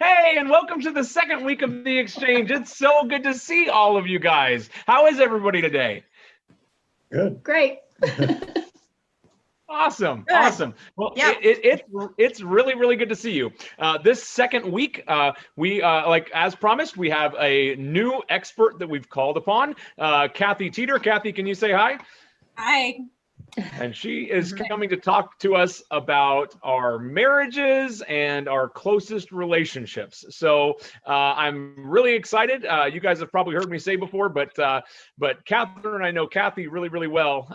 Hey, and welcome to the second week of the exchange. It's so good to see all of you guys. How is everybody today? Good. Great. Awesome. Good. Awesome. Well, Yep. it's really good to see you. This second week, we like as promised, we have a new expert that we've called upon, Kathy Teater. Kathy, can you say hi? Hi. And she is coming to talk to us about our marriages and our closest relationships. So I'm really excited. You guys have probably heard me say before, but Catherine, I know Kathy really well.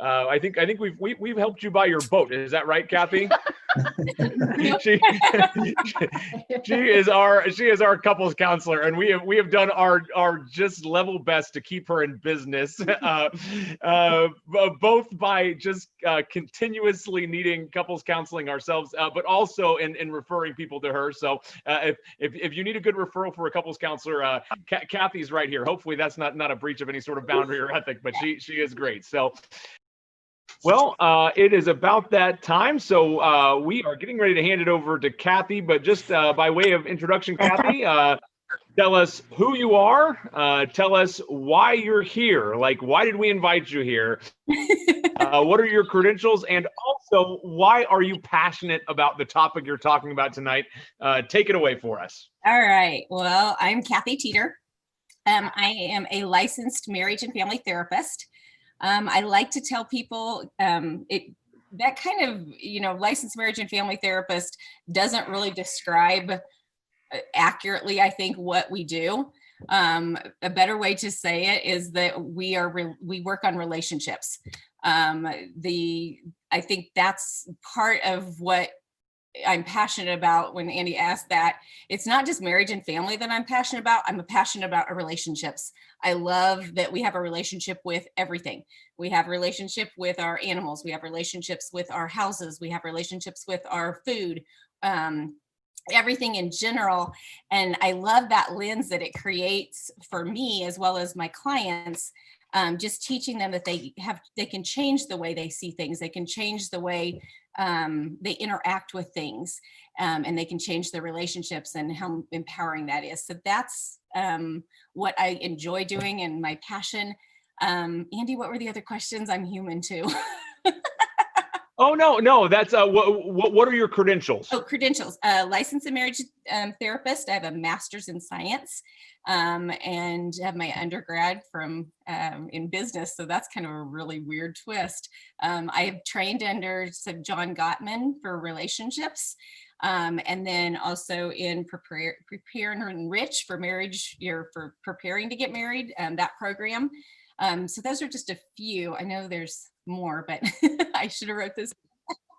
I think we've helped you buy your boat. Is that right, Kathy? she is our couples counselor, and we have done our just level best to keep her in business, both by just continuously needing couples counseling ourselves, but also in referring people to her. So if you need a good referral for a couples counselor, Kathy's right here. Hopefully that's not a breach of any sort of boundary or ethic, but she is great. So. Well, it is about that time, so we are getting ready to hand it over to Kathy, but just by way of introduction, Kathy, tell us who you are, tell us why you're here, like why did we invite you here, what are your credentials, and also why are you passionate about the topic you're talking about tonight? Take it away for us. All right, well, I'm Kathy Teater. I am a licensed marriage and family therapist. I like to tell people that kind of, licensed marriage and family therapist doesn't really describe accurately, I think, what we do. A better way to say it is that we work on relationships. I think that's part of what I'm passionate about. When Andy asked that, it's not just marriage and family that I'm passionate about. I'm passionate about relationships. I love that we have a relationship with everything. We have a relationship with our animals. We have relationships with our houses. We have relationships with our food, everything in general. And I love that lens that it creates for me as well as my clients. Just teaching them that they can change the way they see things. They can change the way they interact with things, and they can change their relationships, and how empowering that is. So that's what I enjoy doing and my passion. Andy, what were the other questions? I'm human too. Oh, no, that's what are your credentials? Oh, credentials. Licensed marriage therapist. I have a master's in science, and have my undergrad from in business. So that's kind of a really weird twist. I have trained under John Gottman for relationships, and then also in Prepare and Enrich for marriage, for preparing to get married, that program. So those are just a few. I know there's more, but I should have wrote this.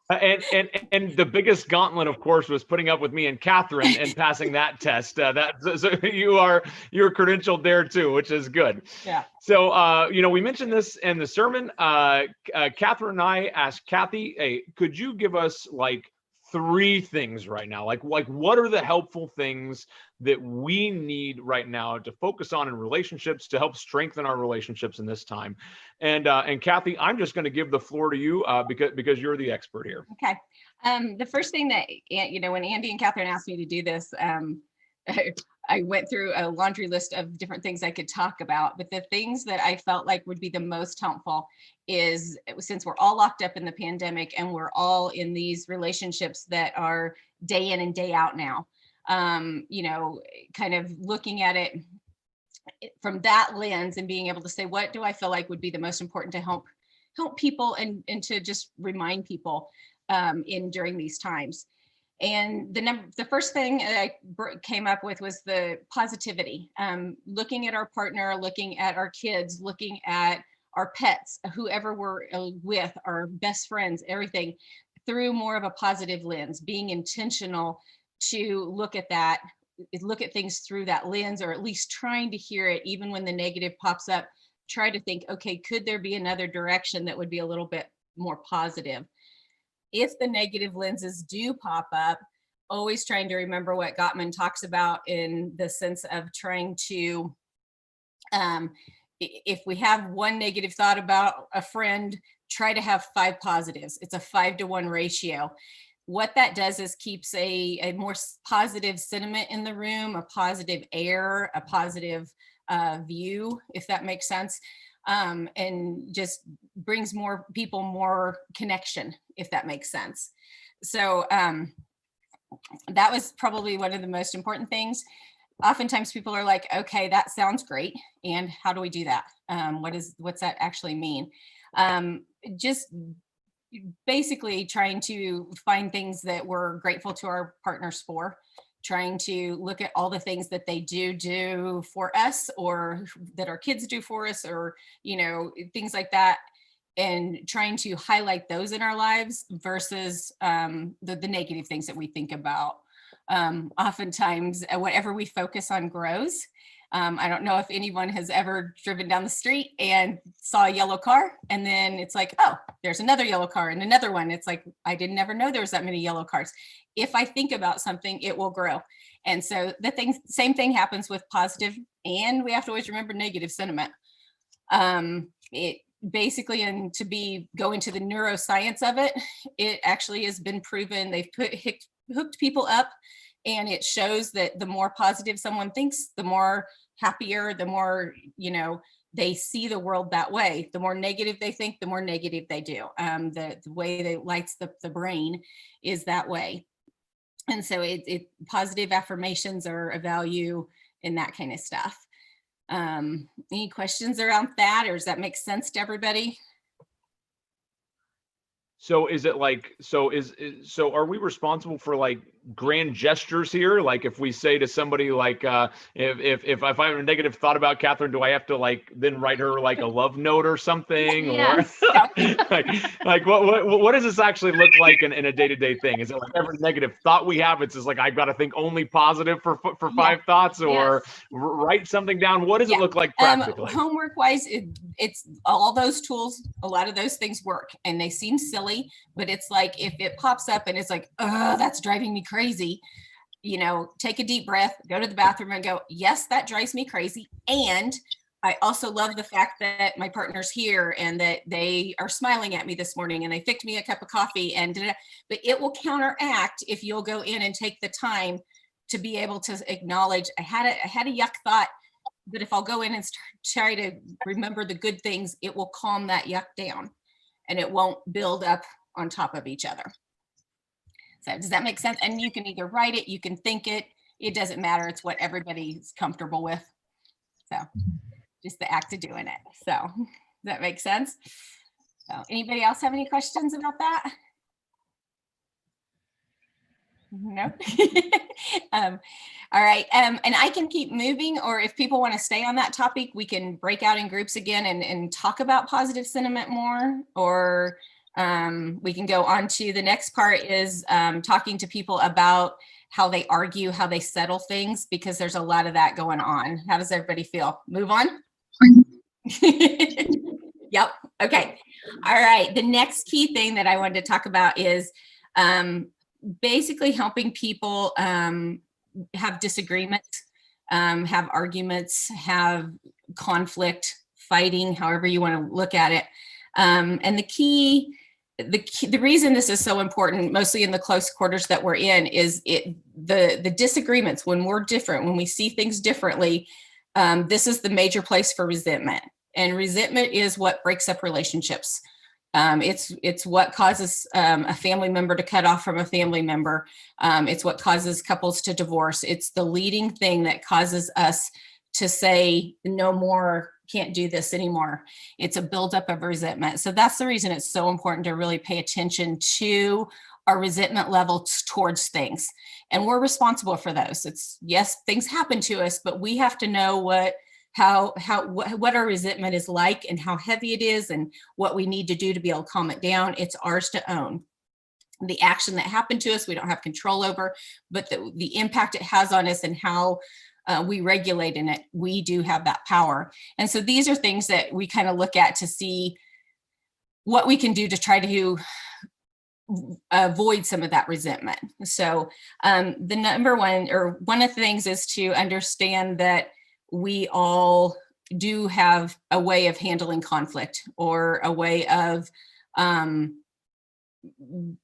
And the biggest gauntlet, of course, was putting up with me and Catherine and passing that test. So you're credentialed there too, which is good. Yeah. So we mentioned this in the sermon. Catherine and I asked Kathy, "Hey, could you give us like 3 things right now? Like what are the helpful things that we need right now to focus on in relationships to help strengthen our relationships in this time?" And Kathy, I'm just going to give the floor to you because you're the expert here. Okay. The first thing that, when Andy and Catherine asked me to do this, I went through a laundry list of different things I could talk about, but the things that I felt like would be the most helpful is, since we're all locked up in the pandemic and we're all in these relationships that are day in and day out now, kind of looking at it from that lens and being able to say, what do I feel like would be the most important to help people and to just remind people during these times. And the first thing I came up with was the positivity, looking at our partner, looking at our kids, looking at our pets, whoever we're with, our best friends, everything through more of a positive lens, being intentional to look at things through that lens, or at least trying to hear it, even when the negative pops up, try to think, okay, could there be another direction that would be a little bit more positive? If the negative lenses do pop up, always trying to remember what Gottman talks about in the sense of trying to, if we have one negative thought about a friend, try to have 5 positives. It's a 5-to-1 ratio. what that does is keeps a more positive sentiment in the room, a positive air, a positive view, if that makes sense, and just brings more people more connection, if that makes sense. So that was probably one of the most important things. Oftentimes people are like, okay, that sounds great, and how do we do that? What's that actually mean? Just basically trying to find things that we're grateful to our partners for, trying to look at all the things that they do for us, or that our kids do for us, or, you know, things like that, and trying to highlight those in our lives versus the negative things that we think about. Oftentimes, whatever we focus on grows. I don't know if anyone has ever driven down the street and saw a yellow car, and then it's like, oh, there's another yellow car and another one. It's like, I didn't ever know there was that many yellow cars. If I think about something, it will grow. And so same thing happens with positive, and we have to always remember negative sentiment. It basically, and to go into the neuroscience of it, it actually has been proven. They've hooked people up, and it shows that the more positive someone thinks, the more happier, the more, you know, they see the world that way. The more negative they think, the more negative they do. The way that lights the brain is that way. And so positive affirmations are a value in that kind of stuff. Any questions around that, or does that make sense to everybody? So is it like, so are we responsible for like grand gestures here? Like if we say to somebody like, if I have a negative thought about Catherine, do I have to like then write her like a love note or something? Yes. Or like what does this actually look like in a day-to-day thing? Is it like every negative thought we have, it's just like, I've got to think only positive for 5 thoughts, or write something down? What does it look like practically? Homework wise, it's all those tools, a lot of those things work, and they seem silly, but it's like, if it pops up and it's like, oh, that's driving me crazy, you know, take a deep breath, go to the bathroom and go, yes, that drives me crazy. And I also love the fact that my partner's here and that they are smiling at me this morning and they picked me a cup of coffee, but it will counteract if you'll go in and take the time to be able to acknowledge, I had a yuck thought, but if I'll go in and try to remember the good things, it will calm that yuck down, and it won't build up on top of each other. So does that make sense? And you can either write it, you can think it, it doesn't matter. It's what everybody's comfortable with. So just the act of doing it. So does that make sense? So anybody else have any questions about that? No. All right. And I can keep moving, or if people want to stay on that topic, we can break out in groups again and talk about positive sentiment more, or we can go on to the next part is talking to people about how they argue, how they settle things, because there's a lot of that going on. How does everybody feel? Move on? Yep. Okay. All right. The next key thing that I wanted to talk about is basically helping people have disagreements, have arguments, have conflict, fighting, however you want to look at it. And the reason this is so important, mostly in the close quarters that we're in, is the disagreements. When we're different, when we see things differently, this is the major place for resentment. And resentment is what breaks up relationships. It's what causes a family member to cut off from a family member. It's what causes couples to divorce. It's the leading thing that causes us to say, no more, can't do this anymore. It's a buildup of resentment. So that's the reason it's so important to really pay attention to our resentment levels towards things. And we're responsible for those. Yes, things happen to us, but we have to know what our resentment is like and how heavy it is and what we need to do to be able to calm it down. It's ours to own. The action that happened to us, we don't have control over, but the impact it has on us and how we regulate in it, we do have that power. And so these are things that we kind of look at to see what we can do to try to avoid some of that resentment. So the number one, or one of the things, is to understand that we all do have a way of handling conflict, or a way of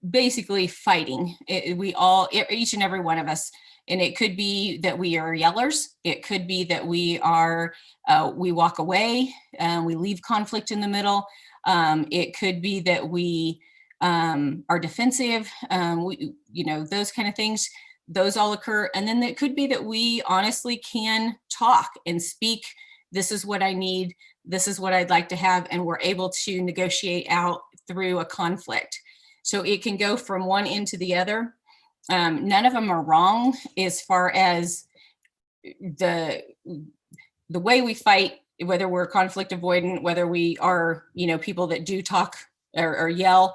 basically fighting. Each and every one of us. And it could be that we are yellers. It could be that we walk away, we leave conflict in the middle. It could be that we are defensive, those kind of things. Those all occur. And then it could be that we honestly can talk and speak. This is what I need. This is what I'd like to have. And we're able to negotiate out through a conflict. So it can go from one end to the other. None of them are wrong as far as the way we fight, whether we're conflict avoidant, whether we are, people that do talk or yell.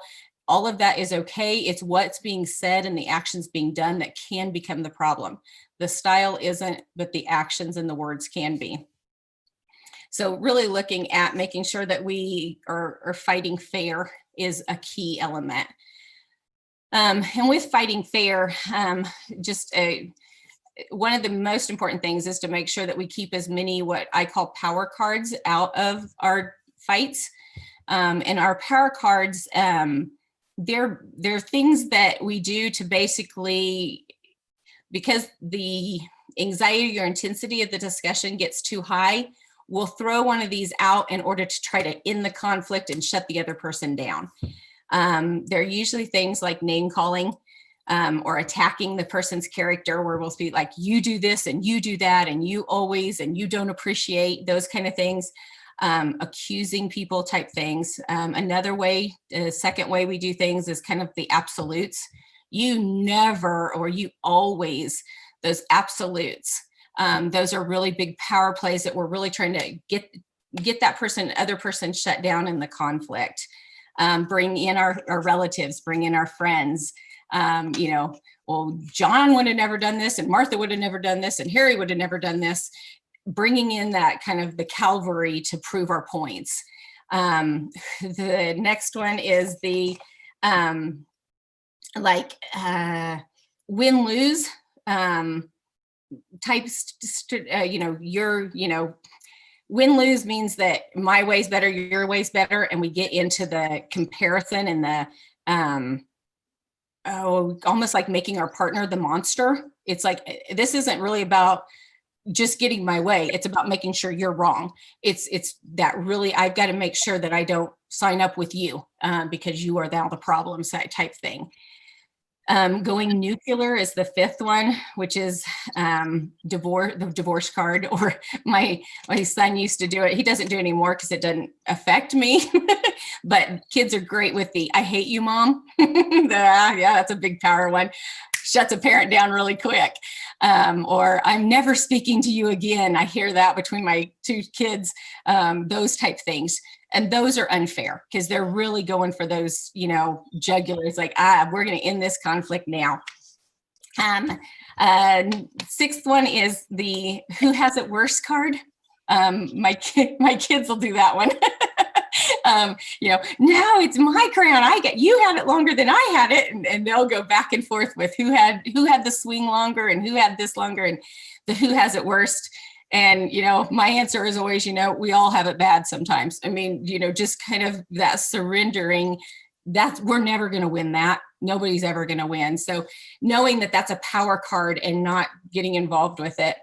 All of that is okay. It's what's being said and the actions being done that can become the problem. The style isn't, but the actions and the words can be. So really looking at making sure that we are fighting fair is a key element. And with fighting fair, one of the most important things is to make sure that we keep as many what I call power cards out of our fights. And our power cards, they're things that we do to basically, because the anxiety or intensity of the discussion gets too high, we'll throw one of these out in order to try to end the conflict and shut the other person down. They're usually things like name calling or attacking the person's character, where we'll be like, you do this and you do that and you always and you don't appreciate, those kind of things. Accusing people type things. Another way, the second way we do things is kind of the absolutes. You never or you always, those absolutes. Those are really big power plays that we're really trying to get that other person shut down in the conflict. Bring in our relatives, bring in our friends. Well, John would have never done this and Martha would have never done this and Harry would have never done this. Bringing in that kind of the cavalry to prove our points. The next one is the win-lose types. Win-lose means that my way's better, your way's better, and we get into the comparison and the almost like making our partner the monster. It's like, this isn't really about just getting my way. It's about making sure you're wrong. It's that really, I've got to make sure that I don't sign up with you because you are now the problem type thing. Going nuclear is the fifth one, which is the divorce card, or my son used to do it. He doesn't do it anymore because it doesn't affect me, but kids are great with the, I hate you, mom. Yeah, that's a big power one. Shuts a parent down really quick. Or I'm never speaking to you again. I hear that between my two kids, those type things. And those are unfair because they're really going for those, jugulars, like, we're going to end this conflict now. Sixth one is the who has it worse card. My kids will do that one. Now it's my crown. You had it longer than I had it. And they'll go back and forth with who had the swing longer and who had this longer and the who has it worst. And, my answer is always, we all have it bad sometimes. I mean, just kind of that surrendering, we're never going to win that. Nobody's ever going to win. So knowing that that's a power card and not getting involved with it.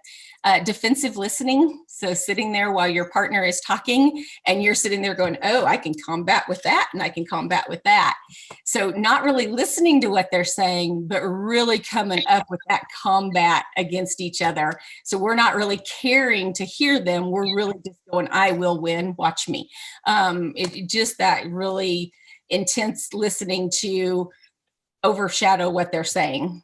Defensive listening. So sitting there while your partner is talking and you're sitting there going, oh, I can combat with that and I can combat with that. So not really listening to what they're saying, but really coming up with that combat against each other. So we're not really caring to hear them. We're really just going, I will win, watch me. Just that really intense listening to overshadow what they're saying.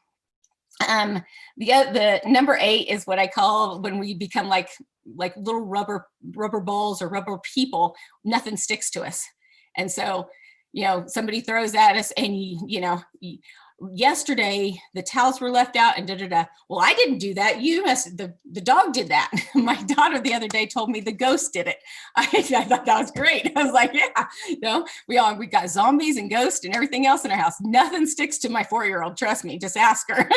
The number 8 is what I call when we become like little rubber balls or rubber people, nothing sticks to us. And so, somebody throws at us and, yesterday the towels were left out and Well, I didn't do that. The dog did that. My daughter the other day told me the ghost did it. I thought that was great. I was like, yeah, we got zombies and ghosts and everything else in our house. Nothing sticks to my 4-year-old. Trust me, just ask her.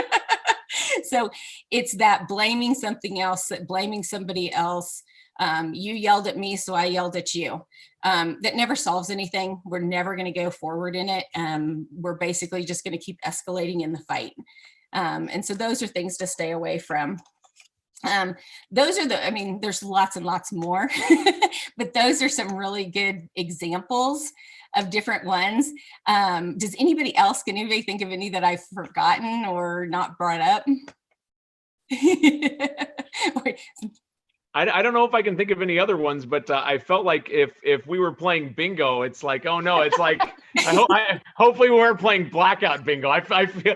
So it's that blaming something else, blaming somebody else, You yelled at me, so I yelled at you. That never solves anything. We're never going to go forward in it. We're basically just going to keep escalating in the fight. And so those are things to stay away from. Those are I mean, there's lots and lots more, but those are some really good examples of different ones. Does anybody else, can anybody think of any that I've forgotten or not brought up? I don't know if I can think of any other ones, but I felt like if we were playing bingo, it's like, oh no, it's like, hopefully we weren't playing blackout bingo. I feel,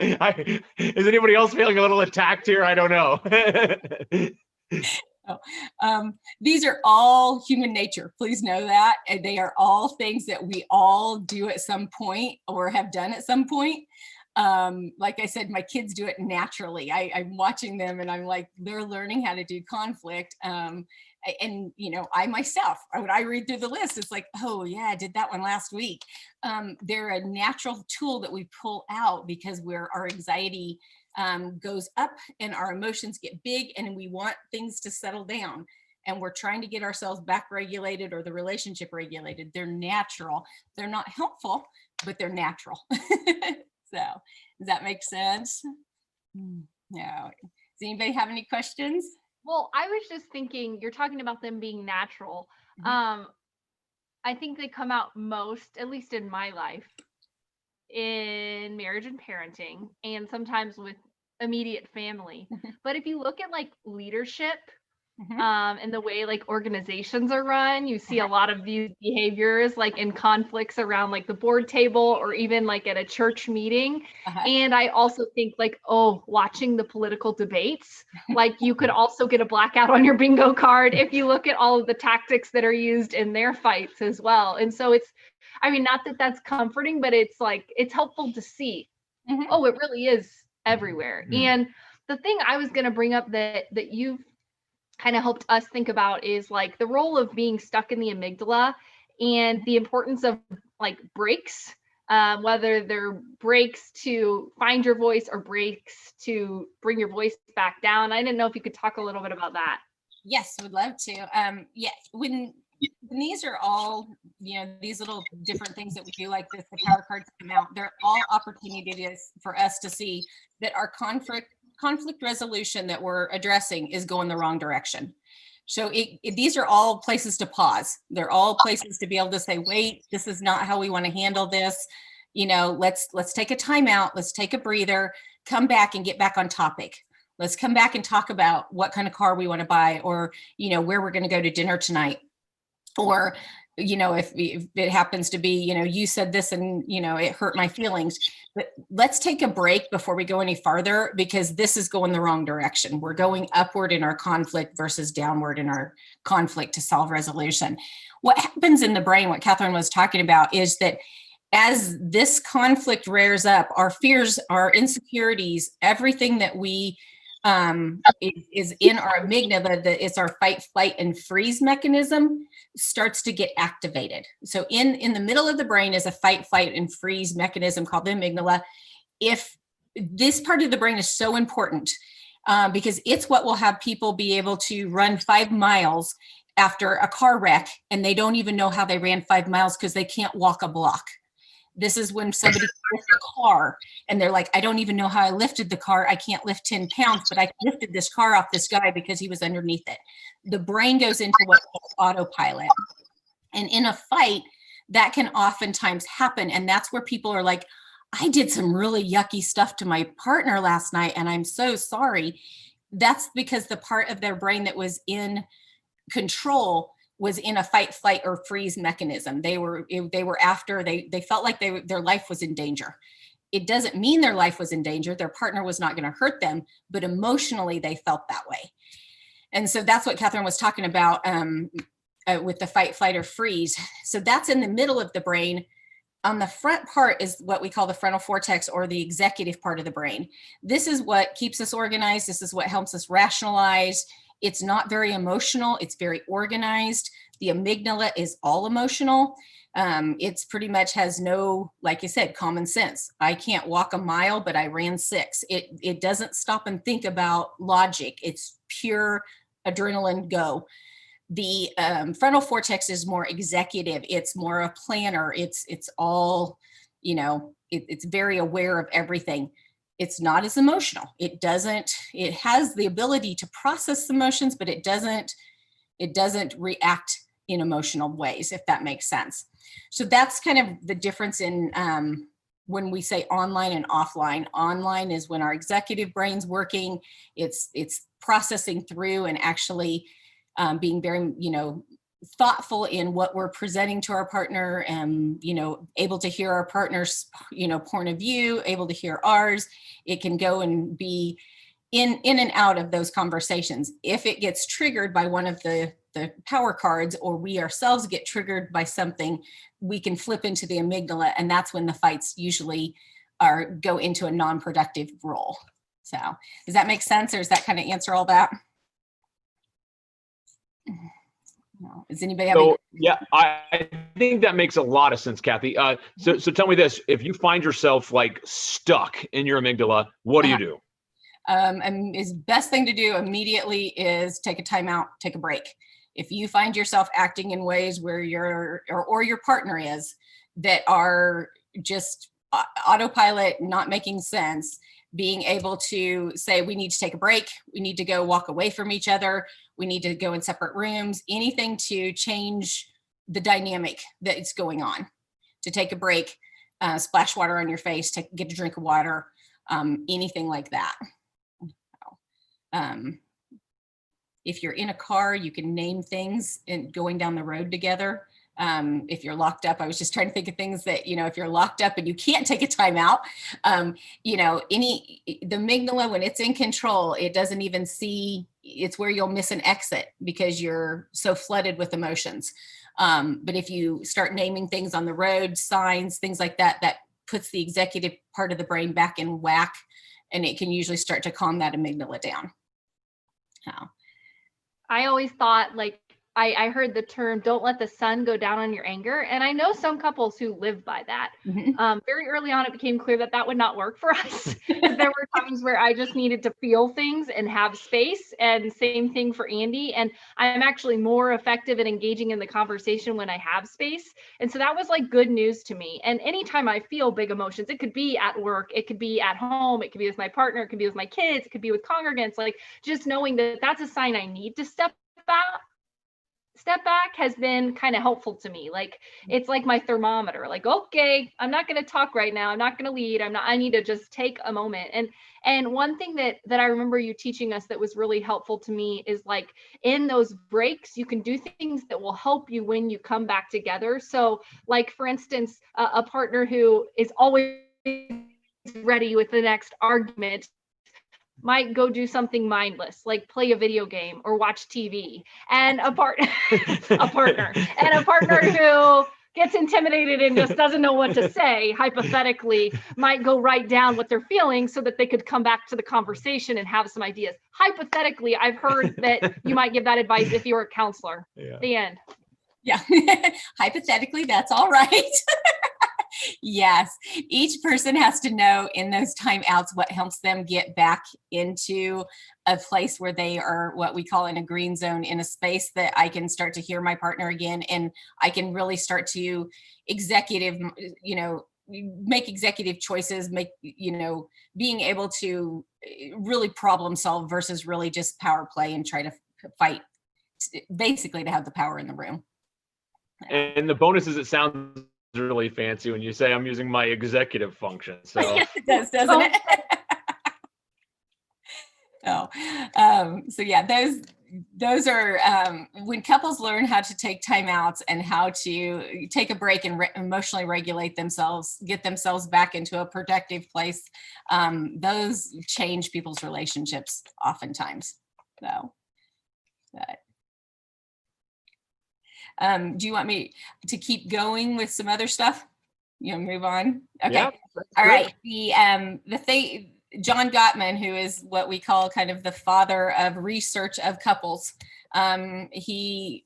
is anybody else feeling a little attacked here? I don't know. These are all human nature. Please know that. And they are all things that we all do at some point or have done at some point. Like I said, my kids do it naturally. I'm watching them and I'm like, they're learning how to do conflict. And you know, I myself, when I read through the list, it's like, oh yeah, I did that one last week. They're a natural tool that we pull out because our anxiety goes up and our emotions get big and we want things to settle down. And we're trying to get ourselves back regulated or the relationship regulated. They're natural. They're not helpful, but they're natural. So does that make sense? No. Does anybody have any questions? Well, I was just thinking, you're talking about them being natural. I think they come out most, at least in my life, in marriage and parenting, and sometimes with immediate family. But if you look at like leadership, and the way like organizations are run, you see a lot of these behaviors like in conflicts around like the board table or even like at a church meeting. And I also think like, oh, watching the political debates, like you could also get a blackout on your bingo card if you look at all of the tactics that are used in their fights as well. And so it's, I mean, not that that's comforting, but it's like, it's helpful to see, oh, it really is everywhere. And the thing I was going to bring up that you've kind of helped us think about is like the role of being stuck in the amygdala and the importance of like breaks, whether they're breaks to find your voice or breaks to bring your voice back down. I didn't know if you could talk a little bit about that. Yes, would love to. Yeah, when these are all, you know, these little different things that we do like this, the power cards come out, they're all opportunities for us to see that our conflict resolution that we're addressing is going the wrong direction. So these are all places to pause. They're all places to be able to say, wait, this is not how we want to handle this. You know, let's take a timeout. Let's take a breather, come back and get back on topic. Let's come back and talk about what kind of car we want to buy, or, you know, where we're going to go to dinner tonight. Or, you know, if it happens to be, you know, you said this and, you know, it hurt my feelings, but let's take a break before we go any farther, because this is going the wrong direction. We're going upward in our conflict versus downward in our conflict to solve resolution. What happens in the brain, what Catherine was talking about, is that as this conflict rears up, our fears, our insecurities, everything that we is in our amygdala, that it's our fight, flight, and freeze mechanism, starts to get activated. So in the middle of the brain is a fight, flight, and freeze mechanism called the amygdala. If this part of the brain is so important, because it's what will have people be able to run 5 miles after a car wreck, and they don't even know how they ran 5 miles because they can't walk a block. This is when somebody lifts a car and they're like, I don't even know how I lifted the car. I can't lift 10 pounds, but I lifted this car off this guy because he was underneath it. The brain goes into what's called autopilot. And in a fight, that can oftentimes happen. And that's where people are like, I did some really yucky stuff to my partner last night, and I'm so sorry. That's because the part of their brain that was in control was in a fight, flight, or freeze mechanism. They were after, they felt like their life was in danger. It doesn't mean their life was in danger. Their partner was not going to hurt them, but emotionally they felt that way. And so that's what Catherine was talking about with the fight, flight, or freeze. So that's in the middle of the brain. On the front part is what we call the frontal cortex, or the executive part of the brain. This is what keeps us organized. This is what helps us rationalize. It's not very emotional. It's very organized. The amygdala is all emotional. It's pretty much has no, like I said, common sense. I can't walk a mile, but I ran 6. It doesn't stop and think about logic. It's pure adrenaline go. The frontal cortex is more executive. It's more a planner. It's all, you know, it's very aware of everything. It's not as emotional. It has the ability to process emotions, but it doesn't react in emotional ways, if that makes sense. So that's kind of the difference in when we say online and offline. Online is when our executive brain's working, it's processing through and actually being very, you know, thoughtful in what we're presenting to our partner, and, you know, able to hear our partner's, you know, point of view, able to hear ours. It can go and be in and out of those conversations. If it gets triggered by one of the power cards, or we ourselves get triggered by something, we can flip into the amygdala, and that's when the fights usually go into a non-productive role. So does that make sense, or does that kind of answer all that? No. Is anybody having? So yeah, I think that makes a lot of sense, Kathy. So tell me this: if you find yourself like stuck in your amygdala, what do you do? And is best thing to do immediately is take a timeout, take a break. If you find yourself acting in ways where or your partner is, that are just autopilot, not making sense, being able to say, we need to take a break, we need to go walk away from each other, we need to go in separate rooms, anything to change the dynamic that is going on. To take a break, splash water on your face, get a drink of water, anything like that. If you're in a car, you can name things and going down the road together. If you're locked up, I was just trying to think of things that, you know, if you're locked up and you can't take a time out, you know, the amygdala, when it's in control, it doesn't even see, it's where you'll miss an exit because you're so flooded with emotions. But if you start naming things on the road, signs, things like that, that puts the executive part of the brain back in whack, and it can usually start to calm that amygdala down. I always thought, like, I heard the term, don't let the sun go down on your anger. And I know some couples who live by that. Mm-hmm. Very early on, it became clear that that would not work for us. There were times where I just needed to feel things and have space, and same thing for Andy. And I'm actually more effective at engaging in the conversation when I have space. And so that was like good news to me. And anytime I feel big emotions, it could be at work, it could be at home, it could be with my partner, it could be with my kids, it could be with congregants, like just knowing that that's a sign I need to step back has been kind of helpful to me. Like, it's like my thermometer, like, okay, I'm not going to talk right now, I'm not going to lead, I need to just take a moment. And one thing that I remember you teaching us that was really helpful to me is, like, in those breaks, you can do things that will help you when you come back together. So, like, for instance, a partner who is always ready with the next argument might go do something mindless, like play a video game or watch TV. And a partner who gets intimidated and just doesn't know what to say, hypothetically, might go write down what they're feeling so that they could come back to the conversation and have some ideas. Hypothetically, I've heard that you might give that advice if you're a counselor. Yeah. The end. Yeah. Hypothetically, that's all right. Yes, each person has to know in those timeouts what helps them get back into a place where they are what we call in a green zone, in a space that I can start to hear my partner again, and I can really start to make executive choices, being able to really problem solve versus really just power play and try to fight, basically to have the power in the room. And the bonus is, it sounds really fancy when you say I'm using my executive function. So yes, it does, doesn't it? So yeah, those are when couples learn how to take timeouts and how to take a break and emotionally regulate themselves, get themselves back into a productive place. Those change people's relationships oftentimes. So, do you want me to keep going with some other stuff? You know, move on. Okay. Yeah, all right. The thing, John Gottman, who is what we call kind of the father of research of couples, he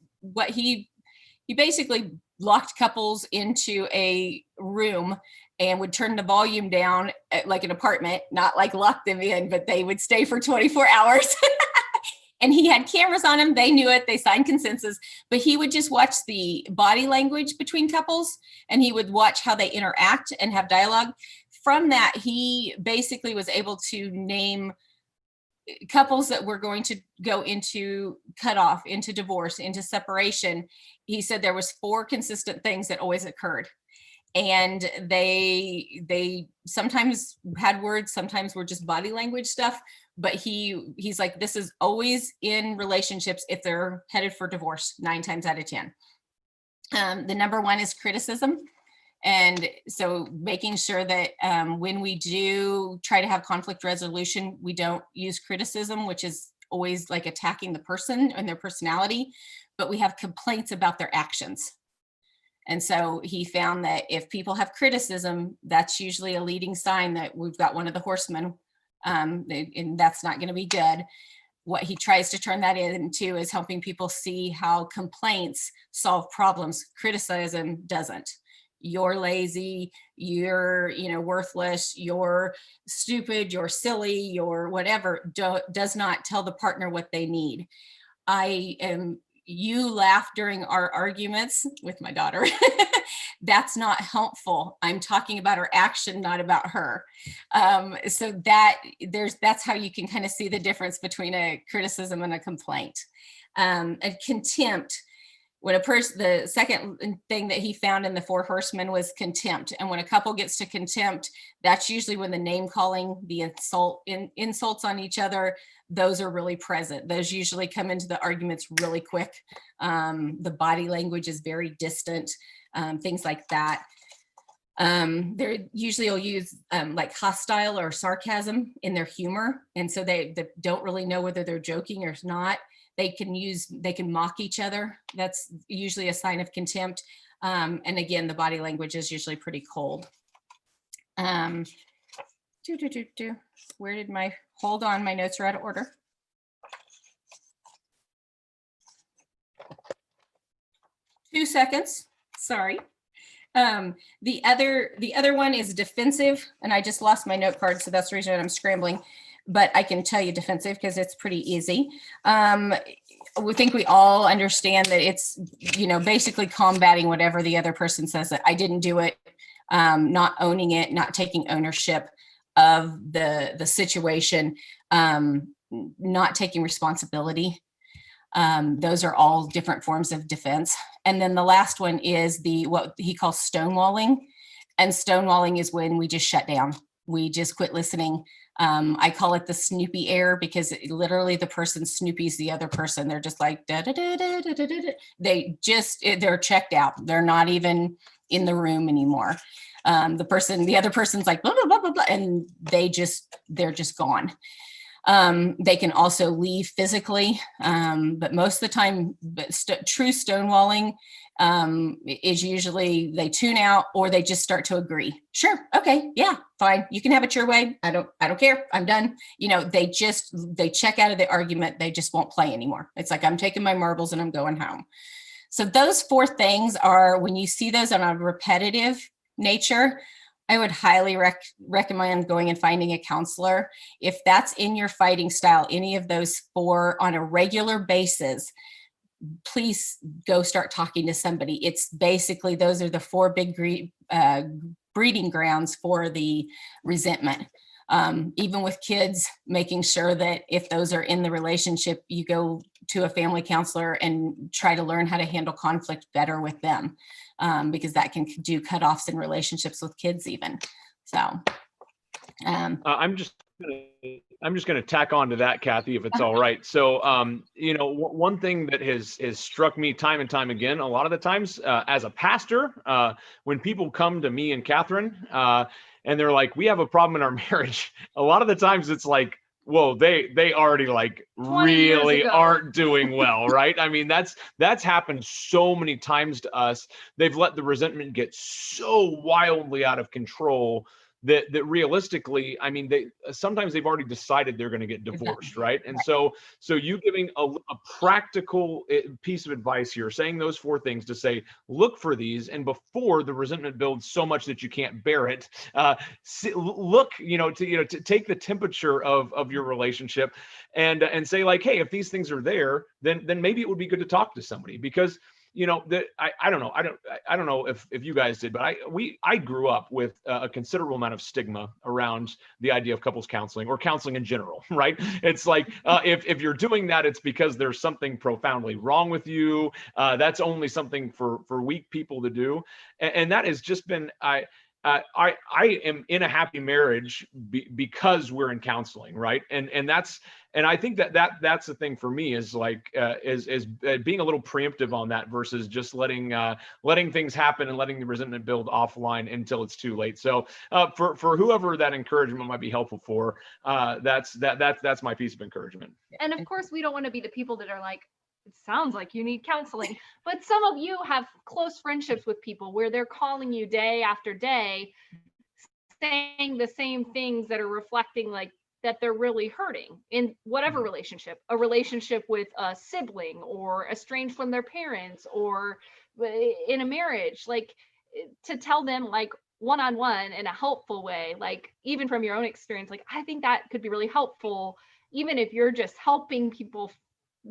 basically locked couples into a room and would turn the volume down like an apartment, not like lock them in, but they would stay for 24 hours. And he had cameras on him. They knew it. They signed consensus. But he would just watch the body language between couples, and he would watch how they interact and have dialogue. From that, he basically was able to name couples that were going to go into cutoff, into divorce, into separation. He said there was 4 consistent things that always occurred. And they sometimes had words, sometimes were just body language stuff. But he's like, this is always in relationships if they're headed for divorce 9 times out of 10. The number 1 is criticism. And so making sure that when we do try to have conflict resolution, we don't use criticism, which is always like attacking the person and their personality, but we have complaints about their actions. And so he found that if people have criticism, that's usually a leading sign that we've got one of the horsemen, and that's not going to be good. What he tries to turn that into is helping people see how complaints solve problems. Criticism doesn't. You're lazy, you're worthless, you're stupid, you're silly, you're whatever, does not tell the partner what they need. You laugh during our arguments with my daughter. That's not helpful. I'm talking about her action, not about her. So that's how you can kind of see the difference between a criticism and a complaint. A contempt. When the second thing that he found in the 4 horsemen was contempt. And when a couple gets to contempt, that's usually when the name calling, the insults on each other, those are really present. Those usually come into the arguments really quick. The body language is very distant, things like that. They usually will use like hostile or sarcasm in their humor. And so they don't really know whether they're joking or not. They can mock each other. That's usually a sign of contempt. And again, the body language is usually pretty cold. Where did hold on, my notes are out of order. Two seconds, sorry. The other one is defensive, and I just lost my note card, so that's the reason I'm scrambling. But I can tell you defensive because it's pretty easy. We think we all understand that it's, basically combating whatever the other person says that I didn't do it, not owning it, not taking ownership of the situation, not taking responsibility. Those are all different forms of defense. And then the last one is what he calls stonewalling. And stonewalling is when we just shut down. We just quit listening. I call it the Snoopy air because literally the person Snoopy's the other person. They're just like, da, da, da, da, da, da, da. They're checked out. They're not even in the room anymore. The other person's like, blah, blah, blah, blah, blah, and they're just gone. They can also leave physically, but most of the time, true stonewalling is usually they tune out or they just start to agree. Sure, okay, yeah, fine, you can have it your way. I don't care. I'm done. They check out of the argument. They just won't play anymore. It's like I'm taking my marbles and I'm going home. So those 4 things are when you see those on a repetitive nature. I would highly recommend going and finding a counselor. If that's in your fighting style, any of those 4 on a regular basis, please go start talking to somebody. It's basically, those are the 4 big breeding grounds for the resentment. Even with kids, making sure that if those are in the relationship, you go to a family counselor and try to learn how to handle conflict better with them. Because that can do cutoffs in relationships with kids even. So I'm just going to tack on to that, Kathy, if it's all right. So, one thing that has struck me time and time again, a lot of the times as a pastor, when people come to me and Catherine and they're like, we have a problem in our marriage, a lot of the times it's like, well, they already like really aren't doing well, right? I mean, that's happened so many times to us. They've let the resentment get so wildly out of control that realistically, I mean, sometimes they've already decided they're going to get divorced, right? And so you giving a practical piece of advice here, saying those 4 things to say, look for these, and before the resentment builds so much that you can't bear it, look, to take the temperature of your relationship, and say like, hey, if these things are there, then maybe it would be good to talk to somebody, because I don't know. I don't know if you guys did, but I grew up with a considerable amount of stigma around the idea of couples counseling, or counseling in general, right? It's like, if you're doing that, it's because there's something profoundly wrong with you. That's only something for weak people to do. And that has just been, I am in a happy marriage because we're in counseling, right? And I think that's the thing for me, is like is being a little preemptive on that versus just letting things happen and letting the resentment build offline until it's too late. So for whoever that encouragement might be helpful for, that's my piece of encouragement. And of course, we don't want to be the people that are like, it sounds like you need counseling, but some of you have close friendships with people where they're calling you day after day, saying the same things that are reflecting like that they're really hurting in whatever relationship, a relationship with a sibling, or estranged from their parents, or in a marriage, like to tell them like one-on-one in a helpful way, like even from your own experience, like I think that could be really helpful, even if you're just helping people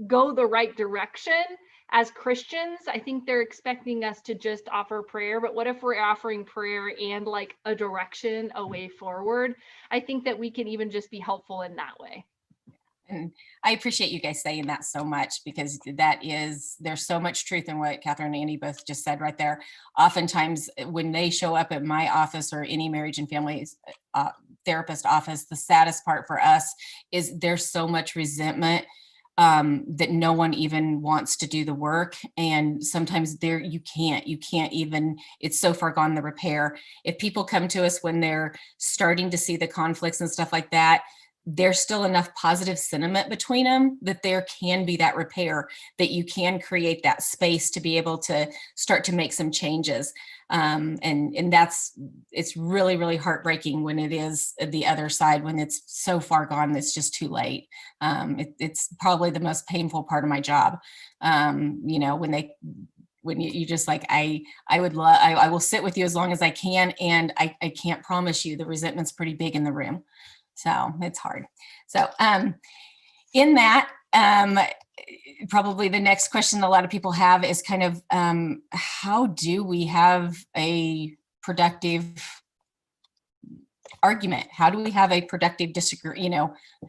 go the right direction. As Christians, I think they're expecting us to just offer prayer, but what if we're offering prayer and like a direction, a way forward? I think that we can even just be helpful in that way. And I appreciate you guys saying that so much, because there's so much truth in what Catherine and Andy both just said right there. Oftentimes when they show up at my office or any marriage and family therapist office, the saddest part for us is there's so much resentment that no one even wants to do the work. And sometimes you can't even, it's so far gone the repair. If people come to us when they're starting to see the conflicts and stuff like that, there's still enough positive sentiment between them that there can be that repair, that you can create that space to be able to start to make some changes. And it's really, really heartbreaking when it is the other side, when it's so far gone, it's just too late. It's probably the most painful part of my job. When you just like, I will sit with you as long as I can. And I can't promise you the resentment's pretty big in the room. So it's hard. So in that, probably the next question a lot of people have is kind of, how do we have a productive argument? How do we have a productive disagree?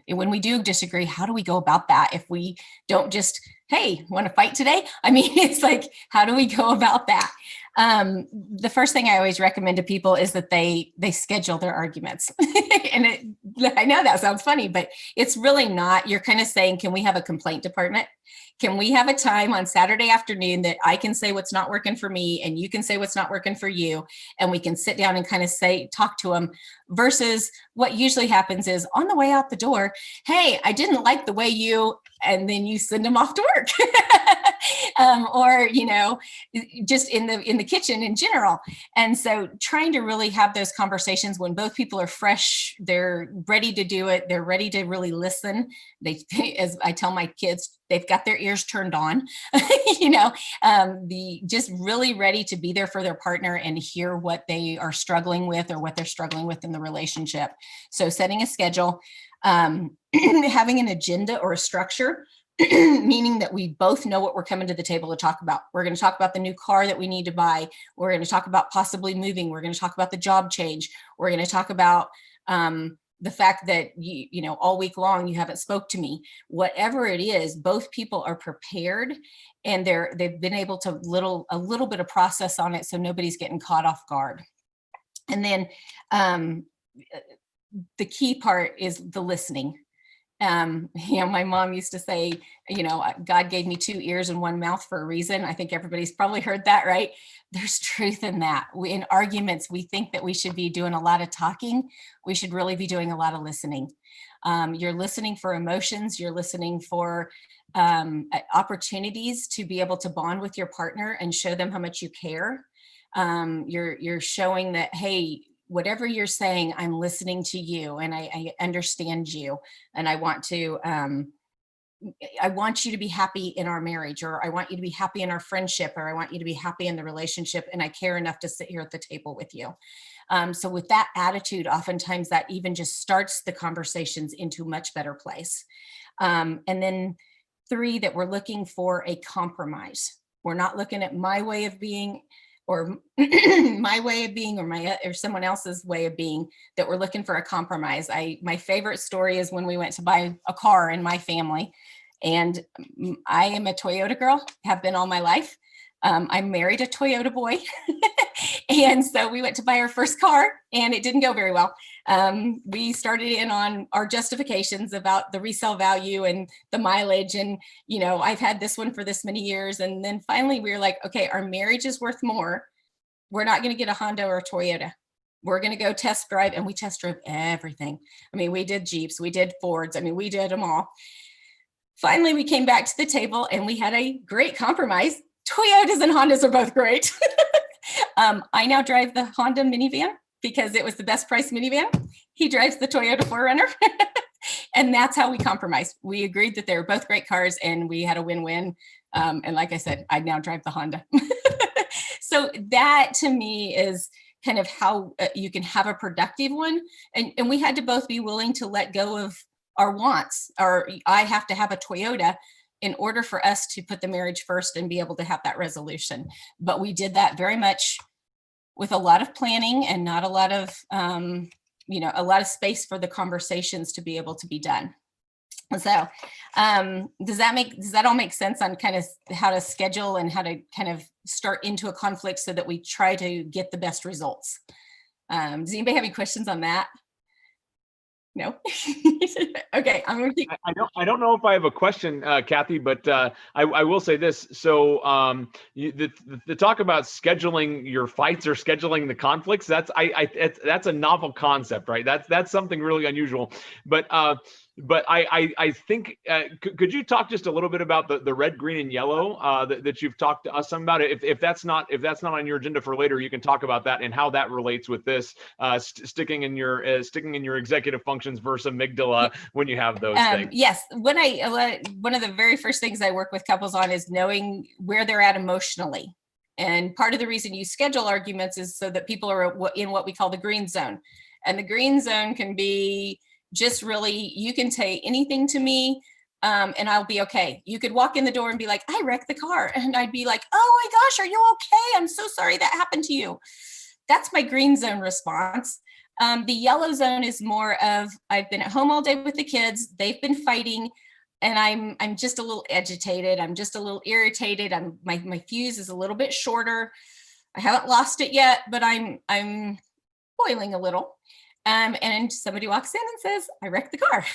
When we do disagree, how do we go about that? If we don't just, hey, want to fight today? I mean, it's like, how do we go about that? The first thing I always recommend to people is that they schedule their arguments. And I know that sounds funny, but it's really not. You're kind of saying, can we have a complaint department? Can we have a time on Saturday afternoon that I can say what's not working for me and you can say what's not working for you, and we can sit down and kind of talk to them, versus what usually happens is on the way out the door, hey, I didn't like the way you, and then you send them off to work. Or, just in the kitchen in general. And so trying to really have those conversations when both people are fresh, they're ready to do it. They're ready to really listen. As I tell my kids, they've got their ears turned on, just really ready to be there for their partner and hear what they are struggling with or what they're struggling with in the relationship. So setting a schedule, having an agenda or a structure, meaning that we both know what we're coming to the table to talk about. We're going to talk about the new car that we need to buy. We're going to talk about possibly moving. We're going to talk about the job change. We're going to talk about the fact that all week long you haven't spoke to me. Whatever it is, both people are prepared, and they've been able to a little bit of process on it, so nobody's getting caught off guard. And then the key part is the listening. My mom used to say, God gave me 2 ears and 1 mouth for a reason. I think everybody's probably heard that, right? There's truth in that. In arguments, we think that we should be doing a lot of talking. We should really be doing a lot of listening. You're listening for emotions. You're listening for opportunities to be able to bond with your partner and show them how much you care. You're showing that, hey, whatever you're saying, I'm listening to you and I understand you. And I want you to be happy in our marriage, or I want you to be happy in our friendship, or I want you to be happy in the relationship. And I care enough to sit here at the table with you. So with that attitude, oftentimes that even just starts the conversations into a much better place. And then 3, that we're looking for a compromise. We're not looking at my way of being or my way of being or someone else's way of being, that we're looking for a compromise. My favorite story is when we went to buy a car in my family, and I am a Toyota girl, have been all my life. I married a Toyota boy. And so we went to buy our first car and it didn't go very well. We started in on our justifications about the resale value and the mileage. And, I've had this one for this many years. And then finally we were like, okay, our marriage is worth more. We're not going to get a Honda or a Toyota. We're going to go test drive. And we test drove everything. I mean, we did Jeeps, we did Fords. I mean, we did them all. Finally, we came back to the table and we had a great compromise. Toyotas and Hondas are both great. I now drive the Honda minivan because it was the best price minivan. He drives the Toyota 4Runner. And that's how we compromised. We agreed that they were both great cars and we had a win-win. And like I said, I now drive the Honda. So that to me is kind of how you can have a productive one. And we had to both be willing to let go of our wants, or I have to have a Toyota in order for us to put the marriage first and be able to have that resolution. But we did that very much with a lot of planning and not a lot of, a lot of space for the conversations to be able to be done. So does that all make sense on kind of how to schedule and how to kind of start into a conflict so that we try to get the best results? Does anybody have any questions on that? No. Okay. I don't know if I have a question, Kathy, but I will say this. So the talk about scheduling your fights or scheduling the conflicts, that's a novel concept, right? That's something really unusual. But I think could you talk just a little bit about the red, green, and yellow that you've talked to us about? If that's not on your agenda for later, you can talk about that and how that relates with this sticking in your executive functions versus amygdala when you have those things. Yes, one of the very first things I work with couples on is knowing where they're at emotionally. And part of the reason you schedule arguments is so that people are in what we call the green zone. And the green zone can be just really, you can say anything to me and I'll be okay. You could walk in the door and be like, I wrecked the car. And I'd be like, oh my gosh, are you okay? I'm so sorry that happened to you. That's my green zone response. The yellow zone is more of, I've been at home all day with the kids. They've been fighting and I'm just a little agitated. I'm just a little irritated. My fuse is a little bit shorter. I haven't lost it yet, but I'm boiling a little. And somebody walks in and says, I wrecked the car.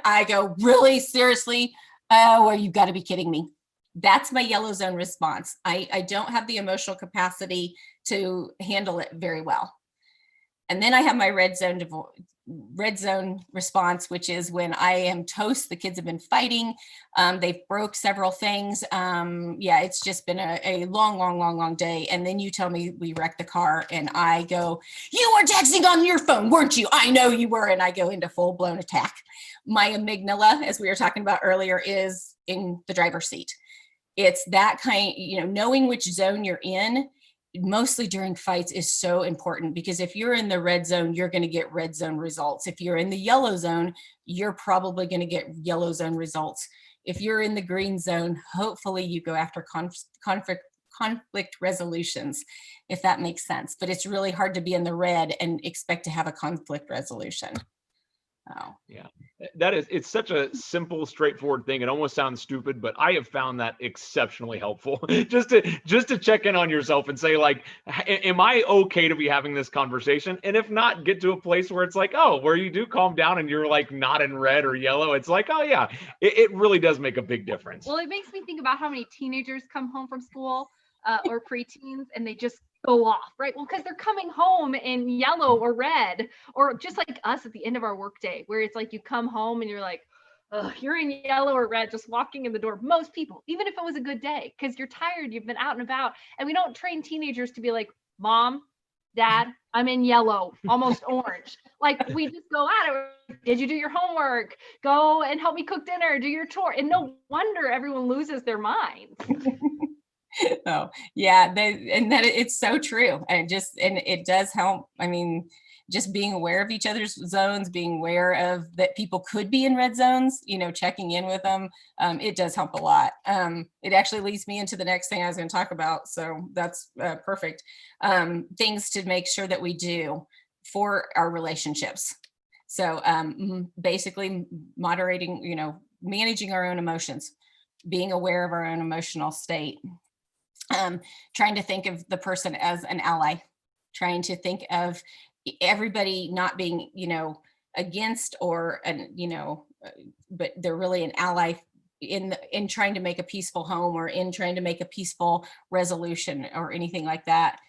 I go, really? Seriously? Oh, well, you've got to be kidding me. That's my yellow zone response. I don't have the emotional capacity to handle it very well. And then I have my red zone response, which is when I am toast. The kids have been fighting. They've broke several things. It's just been a long day. And then you tell me we wrecked the car and I go, you were texting on your phone, weren't you? I know you were. And I go into full blown attack. My amygdala, as we were talking about earlier, is in the driver's seat. It's that kind, knowing which zone you're in, mostly during fights, is so important, because if you're in the red zone, you're going to get red zone results. If you're in the yellow zone, you're probably going to get yellow zone results. If you're in the green zone, hopefully you go after conflict resolutions, if that makes sense. But it's really hard to be in the red and expect to have a conflict resolution. Oh. Yeah, it's such a simple, straightforward thing. It almost sounds stupid, but I have found that exceptionally helpful. just to check in on yourself and say, like, am I okay to be having this conversation? And if not, get to a place where it's like, oh, where you do calm down and you're like not in red or yellow. It's like, oh yeah, it really does make a big difference. Well, it makes me think about how many teenagers come home from school or preteens and they just go off, right? Well, because they're coming home in yellow or red, or just like us at the end of our workday, where it's like you come home and you're like, you're in yellow or red, just walking in the door. Most people, even if it was a good day, because you're tired, you've been out and about. And we don't train teenagers to be like, Mom, Dad, I'm in yellow, almost orange. Like, we just go at it. Did you do your homework? Go and help me cook dinner, do your chore. And no wonder everyone loses their minds. Oh, yeah, and that it's so true. And it does help. I mean, just being aware of each other's zones, being aware of that people could be in red zones, checking in with them. It does help a lot. It actually leads me into the next thing I was going to talk about. So that's perfect. Things to make sure that we do for our relationships. So basically moderating, managing our own emotions, being aware of our own emotional state. Trying to think of the person as an ally, trying to think of everybody not being, against or, but they're really an ally in trying to make a peaceful home or in trying to make a peaceful resolution or anything like that.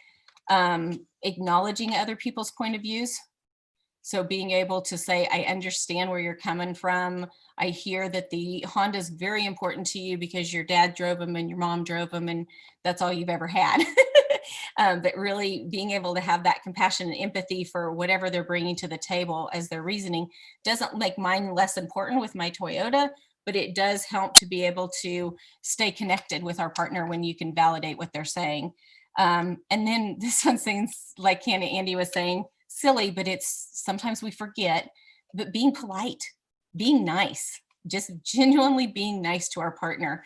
Acknowledging other people's point of views. So being able to say, I understand where you're coming from. I hear that the Honda is very important to you because your dad drove them and your mom drove them and that's all you've ever had. But really being able to have that compassion and empathy for whatever they're bringing to the table as their reasoning doesn't make mine less important with my Toyota, but it does help to be able to stay connected with our partner when you can validate what they're saying. And then this one things like Andy was saying, silly, but it's sometimes we forget, but being polite, being nice, just genuinely being nice to our partner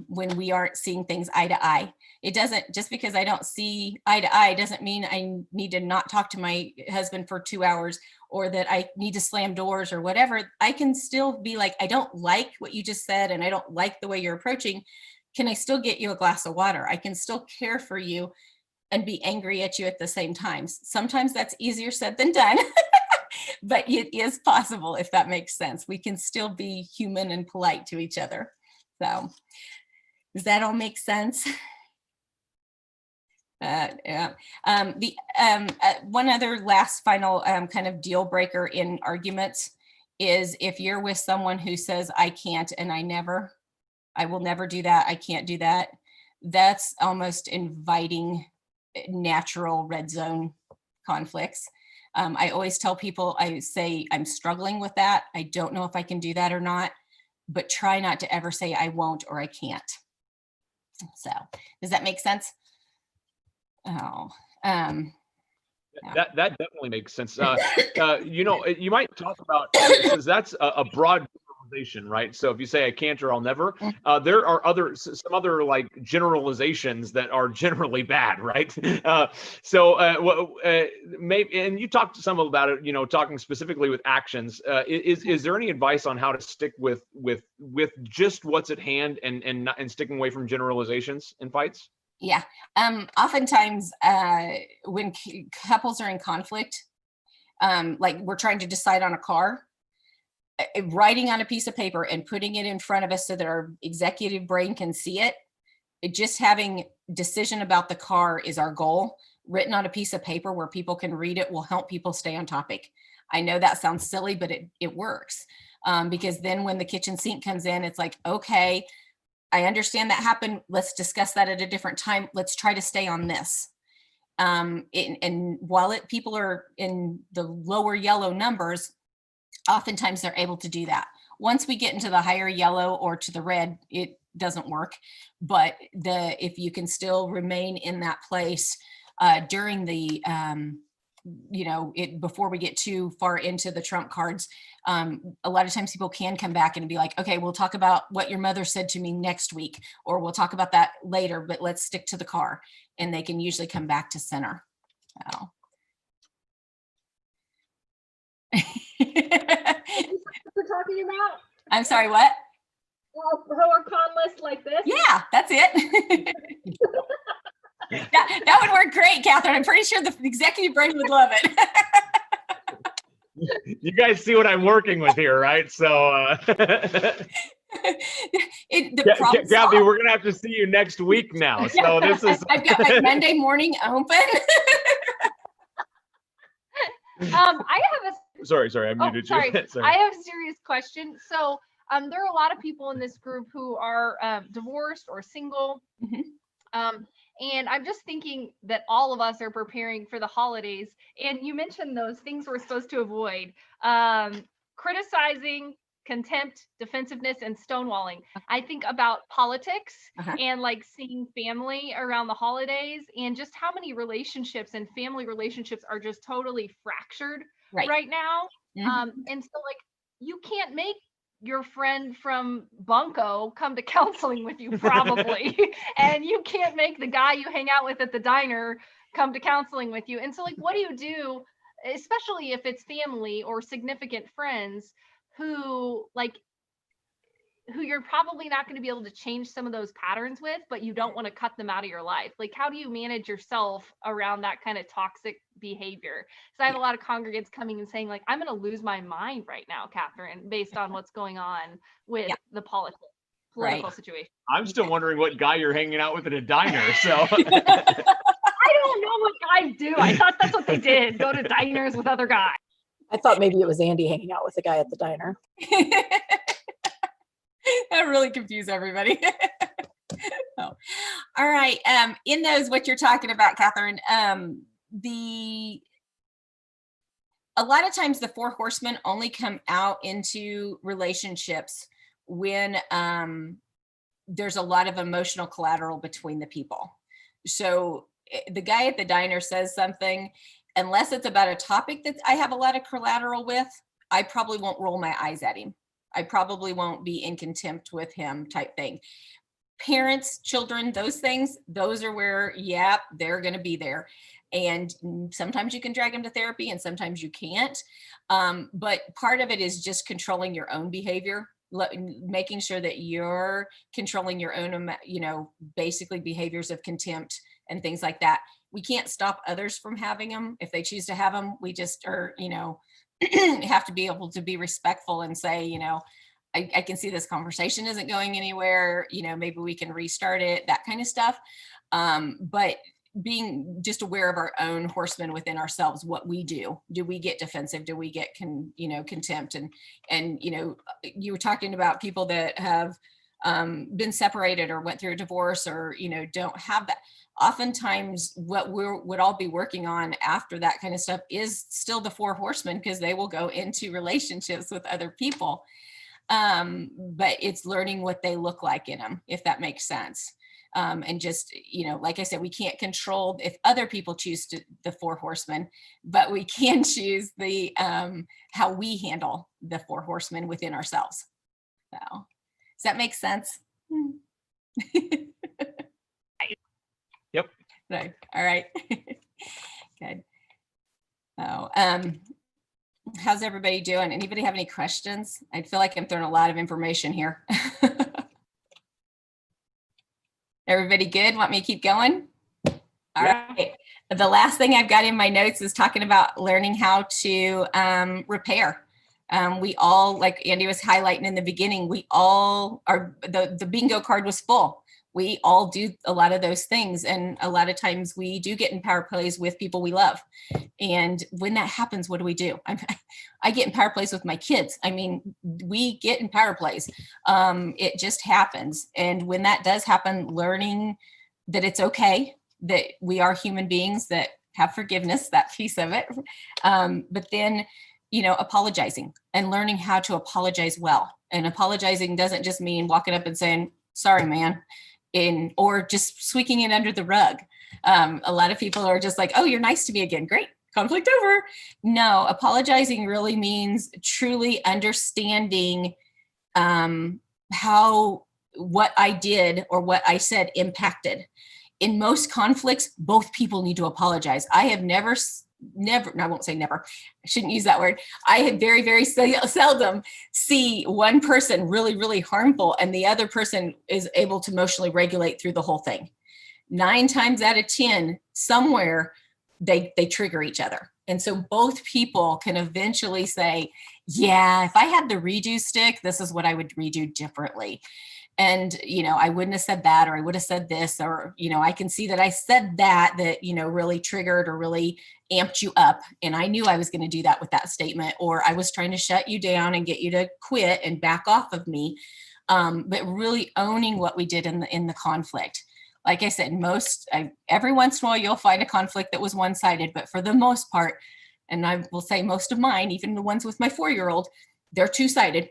when we aren't seeing things eye to eye. It doesn't, just because I don't see eye to eye doesn't mean I need to not talk to my husband for 2 hours or that I need to slam doors or whatever. I can still be like, I don't like what you just said and I don't like the way you're approaching. Can I still get you a glass of water? I can still care for you and be angry at you at the same time. Sometimes that's easier said than done, but it is possible if that makes sense. We can still be human and polite to each other. So does that all make sense? Yeah. One other last final kind of deal breaker in arguments is if you're with someone who says, I can't and I will never do that, I can't do that, that's almost inviting natural red zone conflicts. I always tell people, I say, I'm struggling with that. I don't know if I can do that or not, but try not to ever say I won't or I can't. So does that make sense? Oh, yeah. That definitely makes sense. You might talk about, because that's a broad generalization, right? So if you say I can't or I'll never, there are some other like generalizations that are generally bad, right? Maybe, and you talked some about it, talking specifically with actions. Is there any advice on how to stick with just what's at hand and sticking away from generalizations in fights? Yeah. Oftentimes when couples are in conflict, like we're trying to decide on a car, writing on a piece of paper and putting it in front of us so that our executive brain can see it, just having decision about the car is our goal. Written on a piece of paper where people can read it will help people stay on topic. I know that sounds silly, but it works. Because then when the kitchen sink comes in, it's like, okay, I understand that happened. Let's discuss that at a different time. Let's try to stay on this. And while people are in the lower yellow numbers, oftentimes they're able to do that. Once we get into the higher yellow or to the red, it doesn't work. But if you can still remain in that place during the, before we get too far into the trump cards, a lot of times people can come back and be like, okay, we'll talk about what your mother said to me next week, or we'll talk about that later, but let's stick to the car. And they can usually come back to center. So. We're talking about? I'm sorry, what? Pro or con list like this? Yeah, that's it. that would work great, Catherine. I'm pretty sure the executive brain would love it. You guys see what I'm working with here, right? So, Kathy, we're gonna have to see you next week now. So this is. I've got my Monday morning open. I have a. Sorry, I muted you. Sorry. I have a serious question. So, there are a lot of people in this group who are divorced or single. Mm-hmm. And I'm just thinking that all of us are preparing for the holidays. And you mentioned those things we're supposed to avoid. Criticizing, contempt, defensiveness, and stonewalling. I think about politics and like seeing family around the holidays and just how many relationships and family relationships are just totally fractured right now. And so like you can't make your friend from Bunko come to counseling with you probably. And you can't make the guy you hang out with at the diner come to counseling with you. And so like, what do you do, especially if it's family or significant friends who you're probably not going to be able to change some of those patterns with, but you don't want to cut them out of your life. Like, how do you manage yourself around that kind of toxic behavior? So I have a lot of congregants coming and saying like, I'm going to lose my mind right now, Catherine, based on what's going on with the political situation. I'm still wondering what guy you're hanging out with at a diner. So I don't know what guys do. I thought that's what they did. Go to diners with other guys. I thought maybe it was Andy hanging out with the guy at the diner. That really confused everybody. Oh. All right. In those, what you're talking about, Catherine, a lot of times the 4 horsemen only come out into relationships when there's a lot of emotional collateral between the people. So the guy at the diner says something, unless it's about a topic that I have a lot of collateral with, I probably won't roll my eyes at him. I probably won't be in contempt with him type thing. Parents, children, those things, those are where, they're going to be there. And sometimes you can drag them to therapy and sometimes you can't. But part of it is just controlling your own behavior, making sure that you're controlling your own, basically behaviors of contempt and things like that. We can't stop others from having them. If they choose to have them, we just are, have to be able to be respectful and say, I can see this conversation isn't going anywhere, maybe we can restart it, that kind of stuff. But being just aware of our own horsemen within ourselves, what we do we get defensive? Do we get contempt? And you were talking about people that have been separated or went through a divorce or, don't have that. Oftentimes what would all be working on after that kind of stuff is still the 4 horsemen, because they will go into relationships with other people. But it's learning what they look like in them, if that makes sense. And just, like I said, we can't control if other people choose the 4 horsemen, but we can choose the how we handle the 4 horsemen within ourselves. So does that make sense? Yep. No. All right. Good. Oh, how's everybody doing? Anybody have any questions? I feel like I'm throwing a lot of information here. Everybody good? Want me to keep going? All right. The last thing I've got in my notes is talking about learning how to repair. We all, like Andy was highlighting in the beginning, we all are, the bingo card was full. We all do a lot of those things. And a lot of times we do get in power plays with people we love. And when that happens, what do? I get in power plays with my kids. I mean, we get in power plays. It just happens. And when that does happen, learning that it's okay, that we are human beings that have forgiveness, that piece of it. But then, apologizing and learning how to apologize well. And apologizing doesn't just mean walking up and saying, sorry, man, or just sweeping it under the rug. A lot of people are just like, oh, you're nice to me again. Great. Conflict over. No, apologizing really means truly understanding how what I did or what I said impacted. In most conflicts, both people need to apologize. I have never, no, I won't say never, I shouldn't use that word. I have very, very seldom see one person really, really harmful and the other person is able to emotionally regulate through the whole thing. 9 times out of 10, somewhere they trigger each other. And so both people can eventually say, yeah, if I had the redo stick, this is what I would redo differently. And, I wouldn't have said that, or I would have said this, or, I can see that I said that, really triggered or really amped you up. And I knew I was going to do that with that statement, or I was trying to shut you down and get you to quit and back off of me. But really owning what we did in the conflict, like I said, every once in a while you'll find a conflict that was one-sided, but for the most part, and I will say most of mine, even the ones with my 4-year-old, they're two-sided.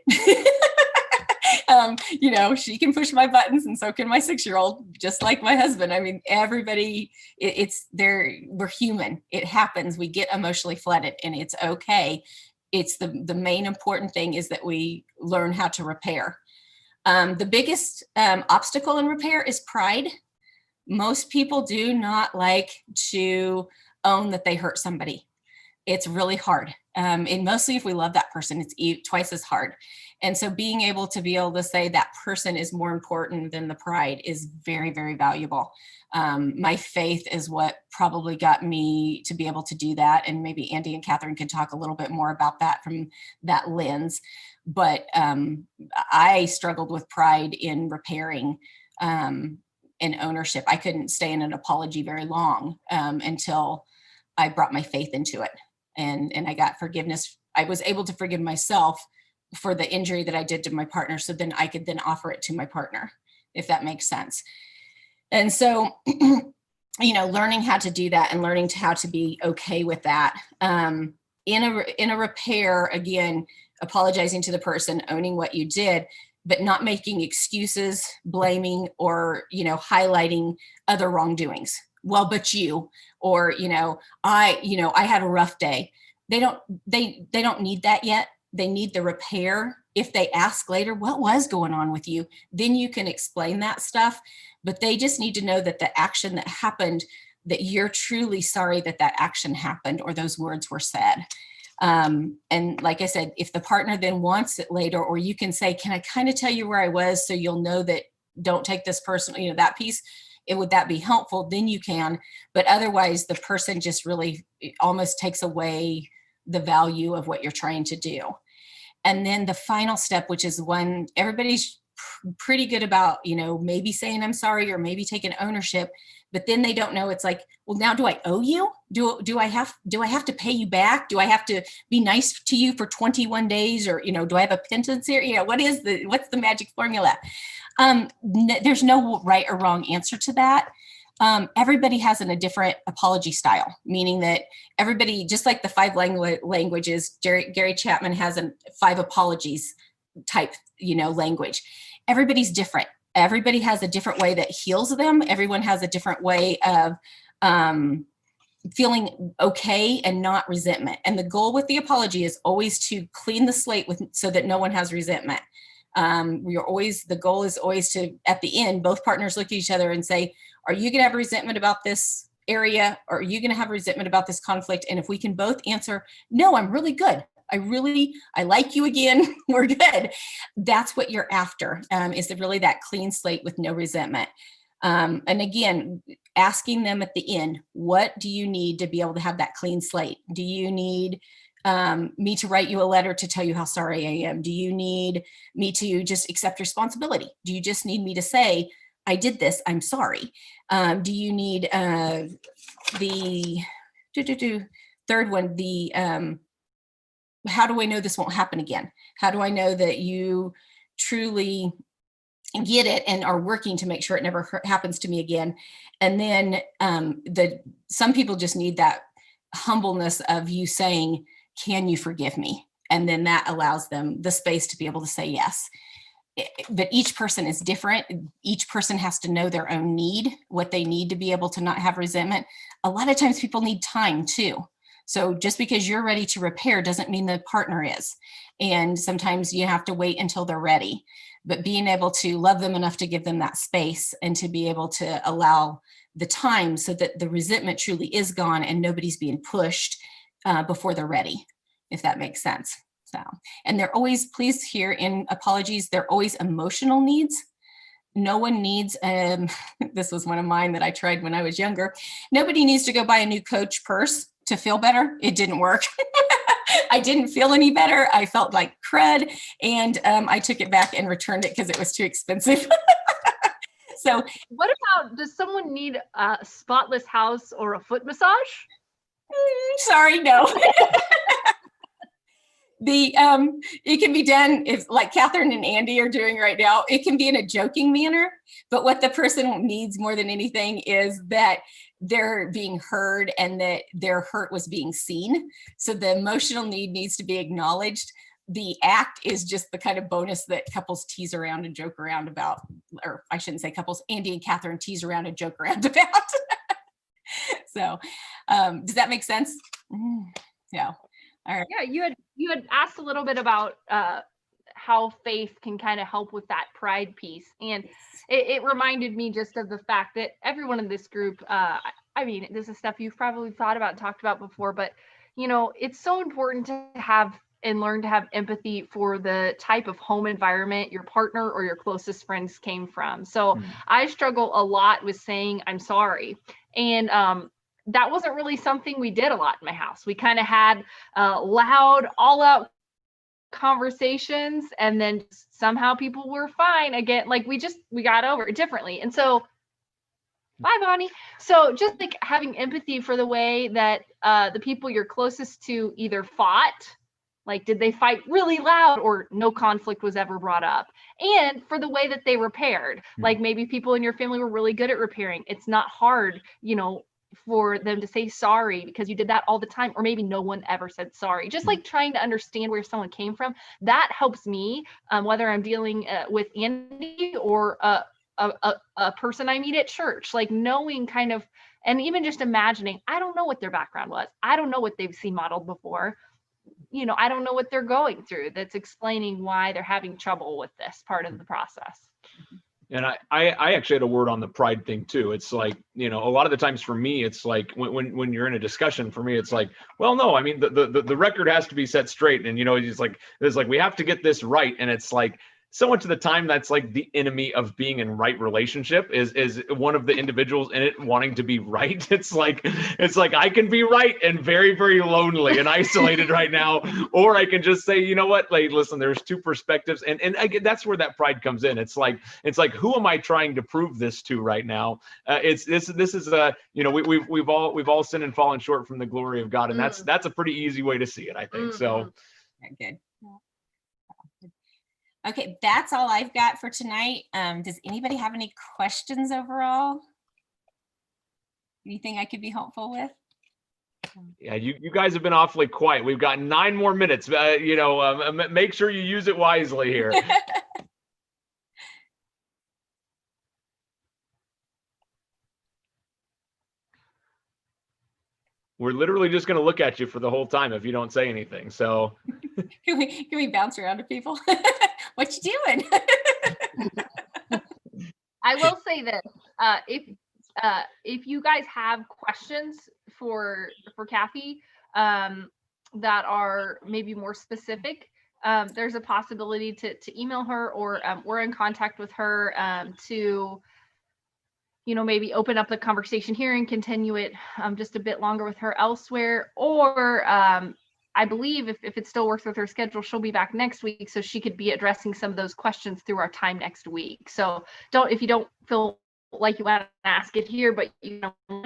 She can push my buttons and so can my 6-year-old, just like my husband. I mean, everybody, we're human. It happens. We get emotionally flooded and it's okay. It's the main important thing is that we learn how to repair. The biggest obstacle in repair is pride. Most people do not like to own that they hurt somebody. It's really hard. And mostly if we love that person, it's twice as hard. And so being able to say that person is more important than the pride is very, very valuable. My faith is what probably got me to be able to do that. And maybe Andy and Catherine can talk a little bit more about that from that lens. But I struggled with pride in repairing and ownership. I couldn't stay in an apology very long until I brought my faith into it. And I got forgiveness. I was able to forgive myself for the injury that I did to my partner. So then I could then offer it to my partner, if that makes sense. And so, learning how to do that and learning how to be okay with that. In a repair, again, apologizing to the person, owning what you did, but not making excuses, blaming, or, highlighting other wrongdoings. Well, but you, or, I had a rough day. They don't need that yet. They need the repair. If they ask later, what was going on with you? Then you can explain that stuff, but they just need to know that the action that happened, that you're truly sorry that action happened or those words were said. And like I said, if the partner then wants it later, or you can say, can I kind of tell you where I was so you'll know that don't take this personal, that piece, would that be helpful? Then you can, but otherwise the person just really almost takes away the value of what you're trying to do. And then the final step, which is when everybody's pretty good about, maybe saying I'm sorry or maybe taking ownership, but then they don't know. It's like, well, now do I owe you? Do I have to pay you back? Do I have to be nice to you for 21 days? Or, do I have a penance here? What's the magic formula? There's no right or wrong answer to that. Everybody has a different apology style, meaning that everybody, just like the 5 languages, Gary Chapman has a 5 apologies type, language. Everybody's different. Everybody has a different way that heals them. Everyone has a different way of feeling okay and not resentment. And the goal with the apology is always to clean the slate so that no one has resentment. The goal is always to, at the end, both partners look at each other and say, are you going to have resentment about this area? Or are you going to have resentment about this conflict? And if we can both answer, no, I'm really good. I like you again. We're good. That's what you're after, is really that clean slate with no resentment. And again, asking them at the end, what do you need to be able to have that clean slate? Do you need me to write you a letter to tell you how sorry I am? Do you need me to just accept responsibility? Do you just need me to say, I did this, I'm sorry? Do you need the third one, how do I know this won't happen again? How do I know that you truly get it and are working to make sure it never happens to me again? And then some people just need that humbleness of you saying, can you forgive me? And then that allows them the space to be able to say yes. But each person is different. Each person has to know their own need, what they need to be able to not have resentment. A lot of times people need time too. So just because you're ready to repair doesn't mean the partner is. And sometimes you have to wait until they're ready. But being able to love them enough to give them that space and to be able to allow the time so that the resentment truly is gone and nobody's being pushed before they're ready, if that makes sense. So, and they're always, please hear in apologies, they're always emotional needs. No one needs, this was one of mine that I tried when I was younger. Nobody needs to go buy a new Coach purse to feel better. It didn't work. I didn't feel any better. I felt like crud. And I took it back and returned it because it was too expensive. So what about, does someone need a spotless house or a foot massage? Sorry, no. It can be done if, like Catherine and Andy are doing right now, it can be in a joking manner, but what the person needs more than anything is that they're being heard and that their hurt was being seen. So the emotional need needs to be acknowledged. The act is just the kind of bonus that couples tease around and joke around about, or I shouldn't say couples, Andy and Catherine tease around and joke around about. So does that make sense? Yeah. All right. Yeah, you had asked a little bit about how faith can kind of help with that pride piece, and it reminded me just of the fact that everyone in this group, I mean, this is stuff you've probably thought about and talked about before, but you know, it's so important to have and learn to have empathy for the type of home environment your partner or your closest friends came from. So I struggle a lot with saying I'm sorry, and that wasn't really something we did a lot in my house. We kind of had loud, all-out conversations, and then somehow people were fine again. Like we got over it differently. And so, bye, Bonnie. So just like having empathy for the way that the people you're closest to either fought, like did they fight really loud or no conflict was ever brought up, and for the way that they repaired. Like maybe people in your family were really good at repairing. It's not hard, you know, for them to say sorry because you did that all the time, or maybe no one ever said sorry. Just like trying to understand where someone came from, that helps me, whether I'm dealing with Andy or a person I meet at church, like knowing kind of, and even just imagining, I don't know what their background was. I don't know what they've seen modeled before. You know, I don't know what they're going through. That's explaining why they're having trouble with this part of the process. And I actually had a word on the pride thing too. It's like, you know, a lot of the times for me, it's like when you're in a discussion, for me, it's like, well, no, I mean, the record has to be set straight. And, you know, it's like, we have to get this right. And it's like, so much of the time, that's like the enemy of being in right relationship is one of the individuals in it wanting to be right. It's like I can be right and very, very lonely and isolated right now, or I can just say, you know what, like, listen, there's two perspectives, and that's where that pride comes in. It's like who am I trying to prove this to right now? This is you know, we've all sinned and fallen short from the glory of God, and that's a pretty easy way to see it, I think. So good. Okay, that's all I've got for tonight. Does anybody have any questions overall? Anything I could be helpful with? Yeah, you guys have been awfully quiet. We've got 9 more minutes. You know, make sure you use it wisely here. We're literally just going to look at you for the whole time if you don't say anything. So can we bounce around to people? What you doing? I will say this: if you guys have questions for Kathy that are maybe more specific, there's a possibility to email her, or we're in contact with her to, you know, maybe open up the conversation here and continue it just a bit longer with her elsewhere. Or I believe if it still works with her schedule, she'll be back next week, so she could be addressing some of those questions through our time next week. So if you don't feel like you want to ask it here, but you know, want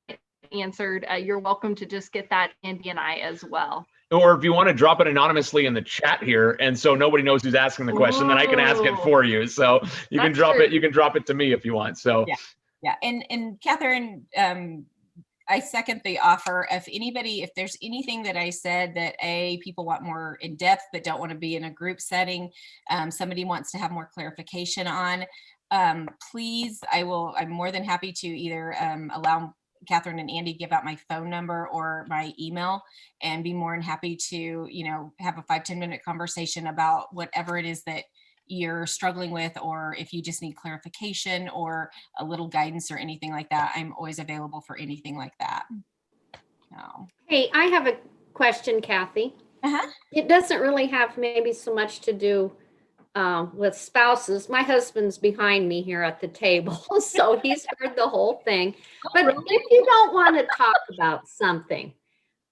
it answered, you're welcome to just get that Andy and I as well. Or if you want to drop it anonymously in the chat here, and so nobody knows who's asking the question, then I can ask it for you. So you can drop it. You can drop it to me if you want. So yeah. And Catherine, I second the offer. If there's anything that I said that people want more in depth but don't want to be in a group setting, somebody wants to have more clarification on, please, I'm more than happy to either allow Catherine and Andy give out my phone number or my email, and be more than happy to, you know, have a 5-10 minute conversation about whatever it is that you're struggling with, or if you just need clarification or a little guidance or anything like that. I'm always available for anything like that. No. Hey, I have a question, Kathy. It doesn't really have maybe so much to do with spouses. My husband's behind me here at the table, so he's heard the whole thing. But if you don't want to talk about something,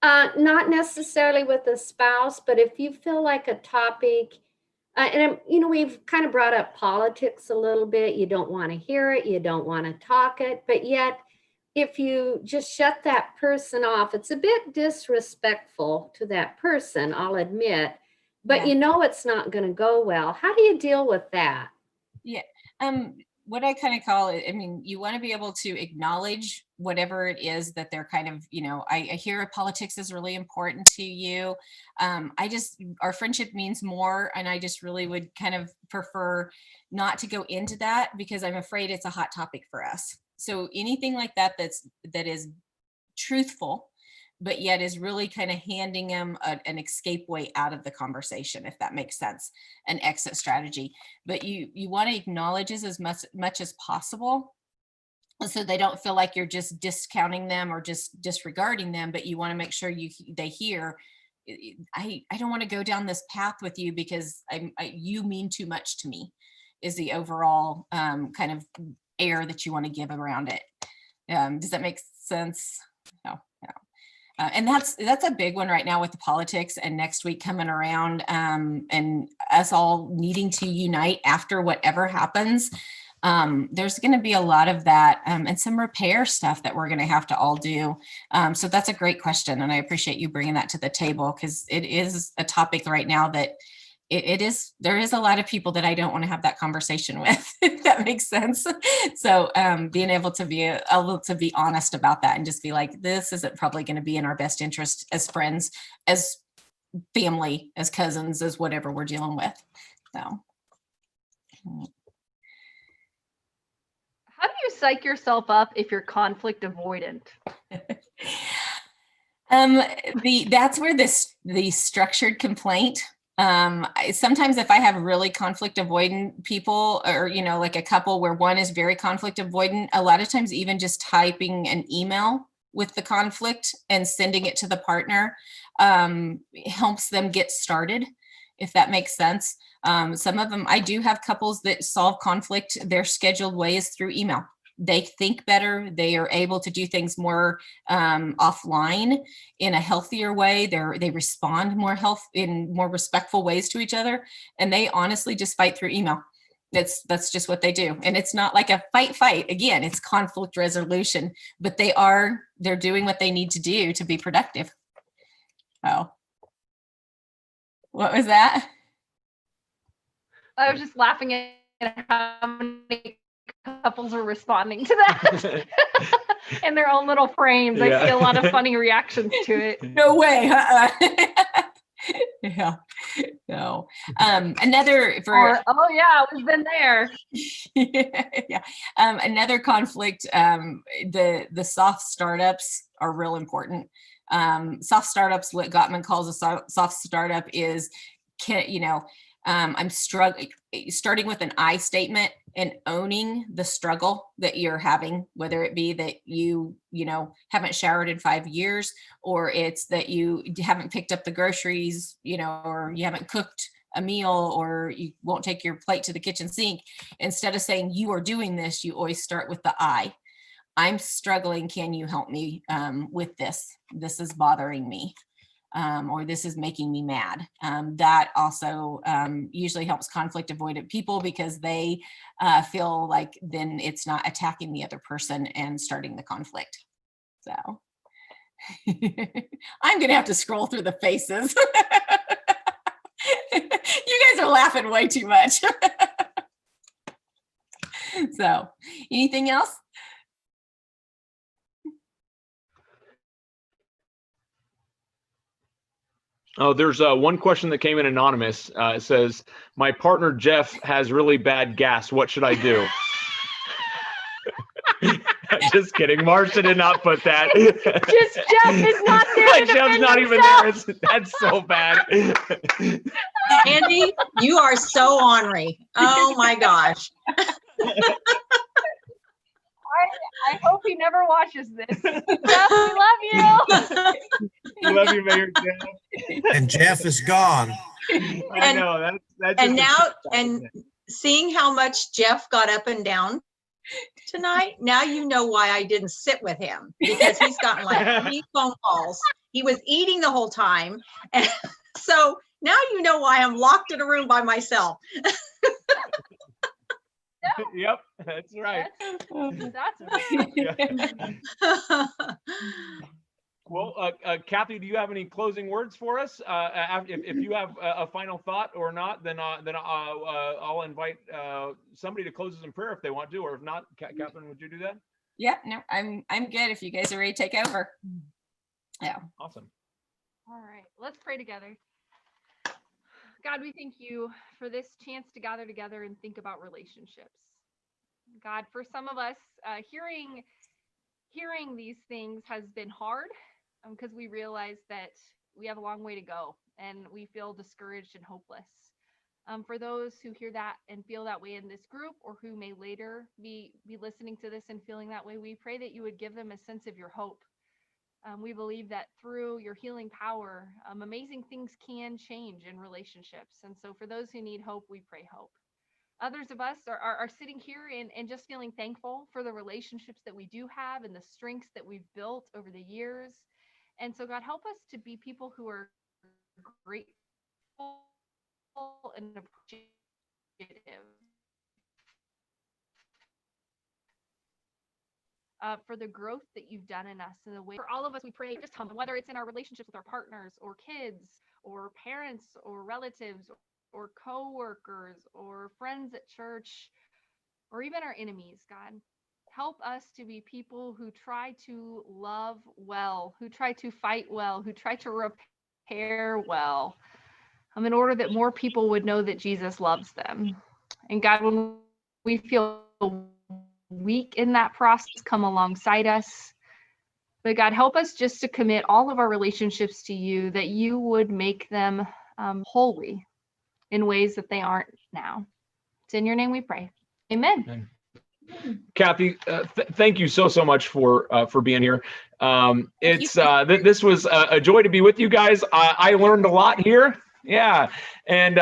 not necessarily with a spouse, but if you feel like a topic, and you know, we've kind of brought up politics a little bit. You don't want to hear it. You don't want to talk it, but yet if you just shut that person off, it's a bit disrespectful to that person, I'll admit, but Yeah. you know it's not going to go well. How do you deal with that? Yeah. What I kind of call it, I mean, you want to be able to acknowledge whatever it is that they're kind of, I hear politics is really important to you. Our friendship means more. And I just really would kind of prefer not to go into that because I'm afraid it's a hot topic for us. So anything like that, that is truthful, but yet is really kind of handing them an escape way out of the conversation, if that makes sense, an exit strategy. But you want to acknowledge this as much as possible, so they don't feel like you're just discounting them or just disregarding them, but you want to make sure they hear, I don't want to go down this path with you because you mean too much to me, is the overall kind of air that you want to give around it. Does that make sense? No. And that's a big one right now with the politics and next week coming around, and us all needing to unite after whatever happens. There's going to be a lot of that and some repair stuff that we're going to have to all do. So that's a great question. And I appreciate you bringing that to the table because it is a topic right now that there is a lot of people that I don't want to have that conversation with, if that makes sense. So being able to be honest about that and just be like, this isn't probably going to be in our best interest as friends, as family, as cousins, as whatever we're dealing with. So. How do you psych yourself up if you're conflict avoidant? That's where the structured complaint. Sometimes if I have really conflict avoidant people, or like a couple where one is very conflict avoidant, a lot of times even just typing an email with the conflict and sending it to the partner helps them get started, if that makes sense. Some of them, I do have couples that solve conflict their scheduled ways through email. They think better. They are able to do things more offline in a healthier way. They respond in more respectful ways to each other. And they honestly just fight through email. That's just what they do. And it's not like a fight. Again, it's conflict resolution, but they're doing what they need to do to be productive. Oh, what was that? I was just laughing at how many couples are responding to that in their own little frames. Yeah. I see a lot of funny reactions to it. No way. Yeah. No. Another for. Oh yeah, we've been there. Yeah. Another conflict. The soft startups are real important. Soft startups, what Gottman calls a soft startup is, I'm starting with an I statement and owning the struggle that you're having, whether it be that you haven't showered in 5 years, or it's that you haven't picked up the groceries, or you haven't cooked a meal, or you won't take your plate to the kitchen sink. Instead of saying you are doing this, you always start with the I'm struggling. Can you help me with this? This is bothering me. Or this is making me mad. That also usually helps conflict avoidant people because they feel like then it's not attacking the other person and starting the conflict. So I'm gonna have to scroll through the faces. You guys are laughing way too much. So anything else? Oh, there's one question that came in anonymous. It says, my partner Jeff has really bad gas. What should I do? Just kidding. Marcia did not put that. Just Jeff is not there. Jeff's not even there. That's so bad. Andy, you are so ornery. Oh my gosh. I hope he never watches this. Jeff, we love you. We love you, Mayor Jeff. And Jeff is gone. I know that's. And now, and seeing how much Jeff got up and down tonight, now you know why I didn't sit with him, because he's gotten like 3 phone calls. He was eating the whole time, and so now you know why I'm locked in a room by myself. Yep, that's right. That's right. Yeah. Well, Kathy, do you have any closing words for us? If you have a final thought or not, then I'll invite somebody to close us in prayer if they want to, or if not, Catherine, would you do that? Yeah, no, I'm good if you guys are ready to take over. Yeah. Awesome. All right, let's pray together. God, we thank you for this chance to gather together and think about relationships. God, for some of us, hearing these things has been hard because we realize that we have a long way to go and we feel discouraged and hopeless. For those who hear that and feel that way in this group, or who may later be listening to this and feeling that way, we pray that you would give them a sense of your hope. We believe that through your healing power, amazing things can change in relationships. And so for those who need hope, we pray hope. Others of us are sitting here and just feeling thankful for the relationships that we do have and the strengths that we've built over the years. And so God, help us to be people who are grateful and appreciative for the growth that you've done in us, and the way for all of us, we pray just whether it's in our relationships with our partners or kids or parents or relatives or co-workers or friends at church or even our enemies. God, help us to be people who try to love well, who try to fight well, who try to repair well, in order that more people would know that Jesus loves them. And God, when we feel weak in that process, come alongside us. But God, help us just to commit all of our relationships to you, that you would make them holy in ways that they aren't now. It's in your name we pray. Amen. Kathy, thank you so much for being here. This was a joy to be with you guys. I learned a lot here. Yeah, and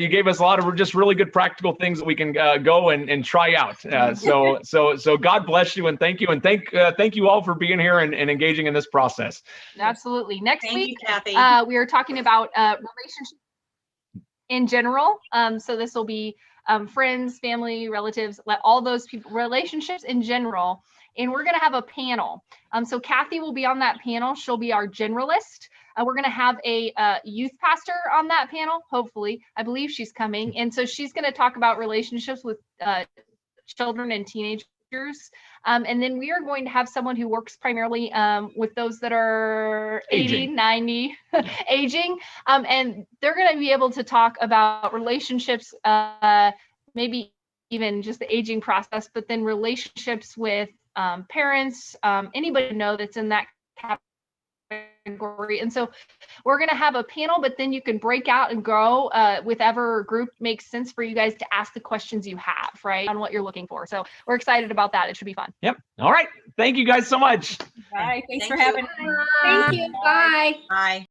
you gave us a lot of just really good practical things that we can go and try out. So God bless you and thank you, and thank you all for being here and engaging in this process. Absolutely. Next Thank you, week, Kathy. we are talking about relationships in general. So this will be friends, family, relatives, all those people, relationships in general. And we're going to have a panel. So Kathy will be on that panel. She'll be our generalist. We're going to have a youth pastor on that panel. Hopefully, I believe she's coming. And so she's going to talk about relationships with children and teenagers. And then we are going to have someone who works primarily with those that are 80, 90, aging. And they're going to be able to talk about relationships, maybe even just the aging process, but then relationships with parents, anybody know that's in that category. And so we're going to have a panel, but then you can break out and go whichever group makes sense for you guys to ask the questions you have, right, on what you're looking for. So we're excited about that. It should be fun. Yep. All right. Thank you guys so much. Bye. Thanks for Thank having you. me. Thank you. Bye. Bye.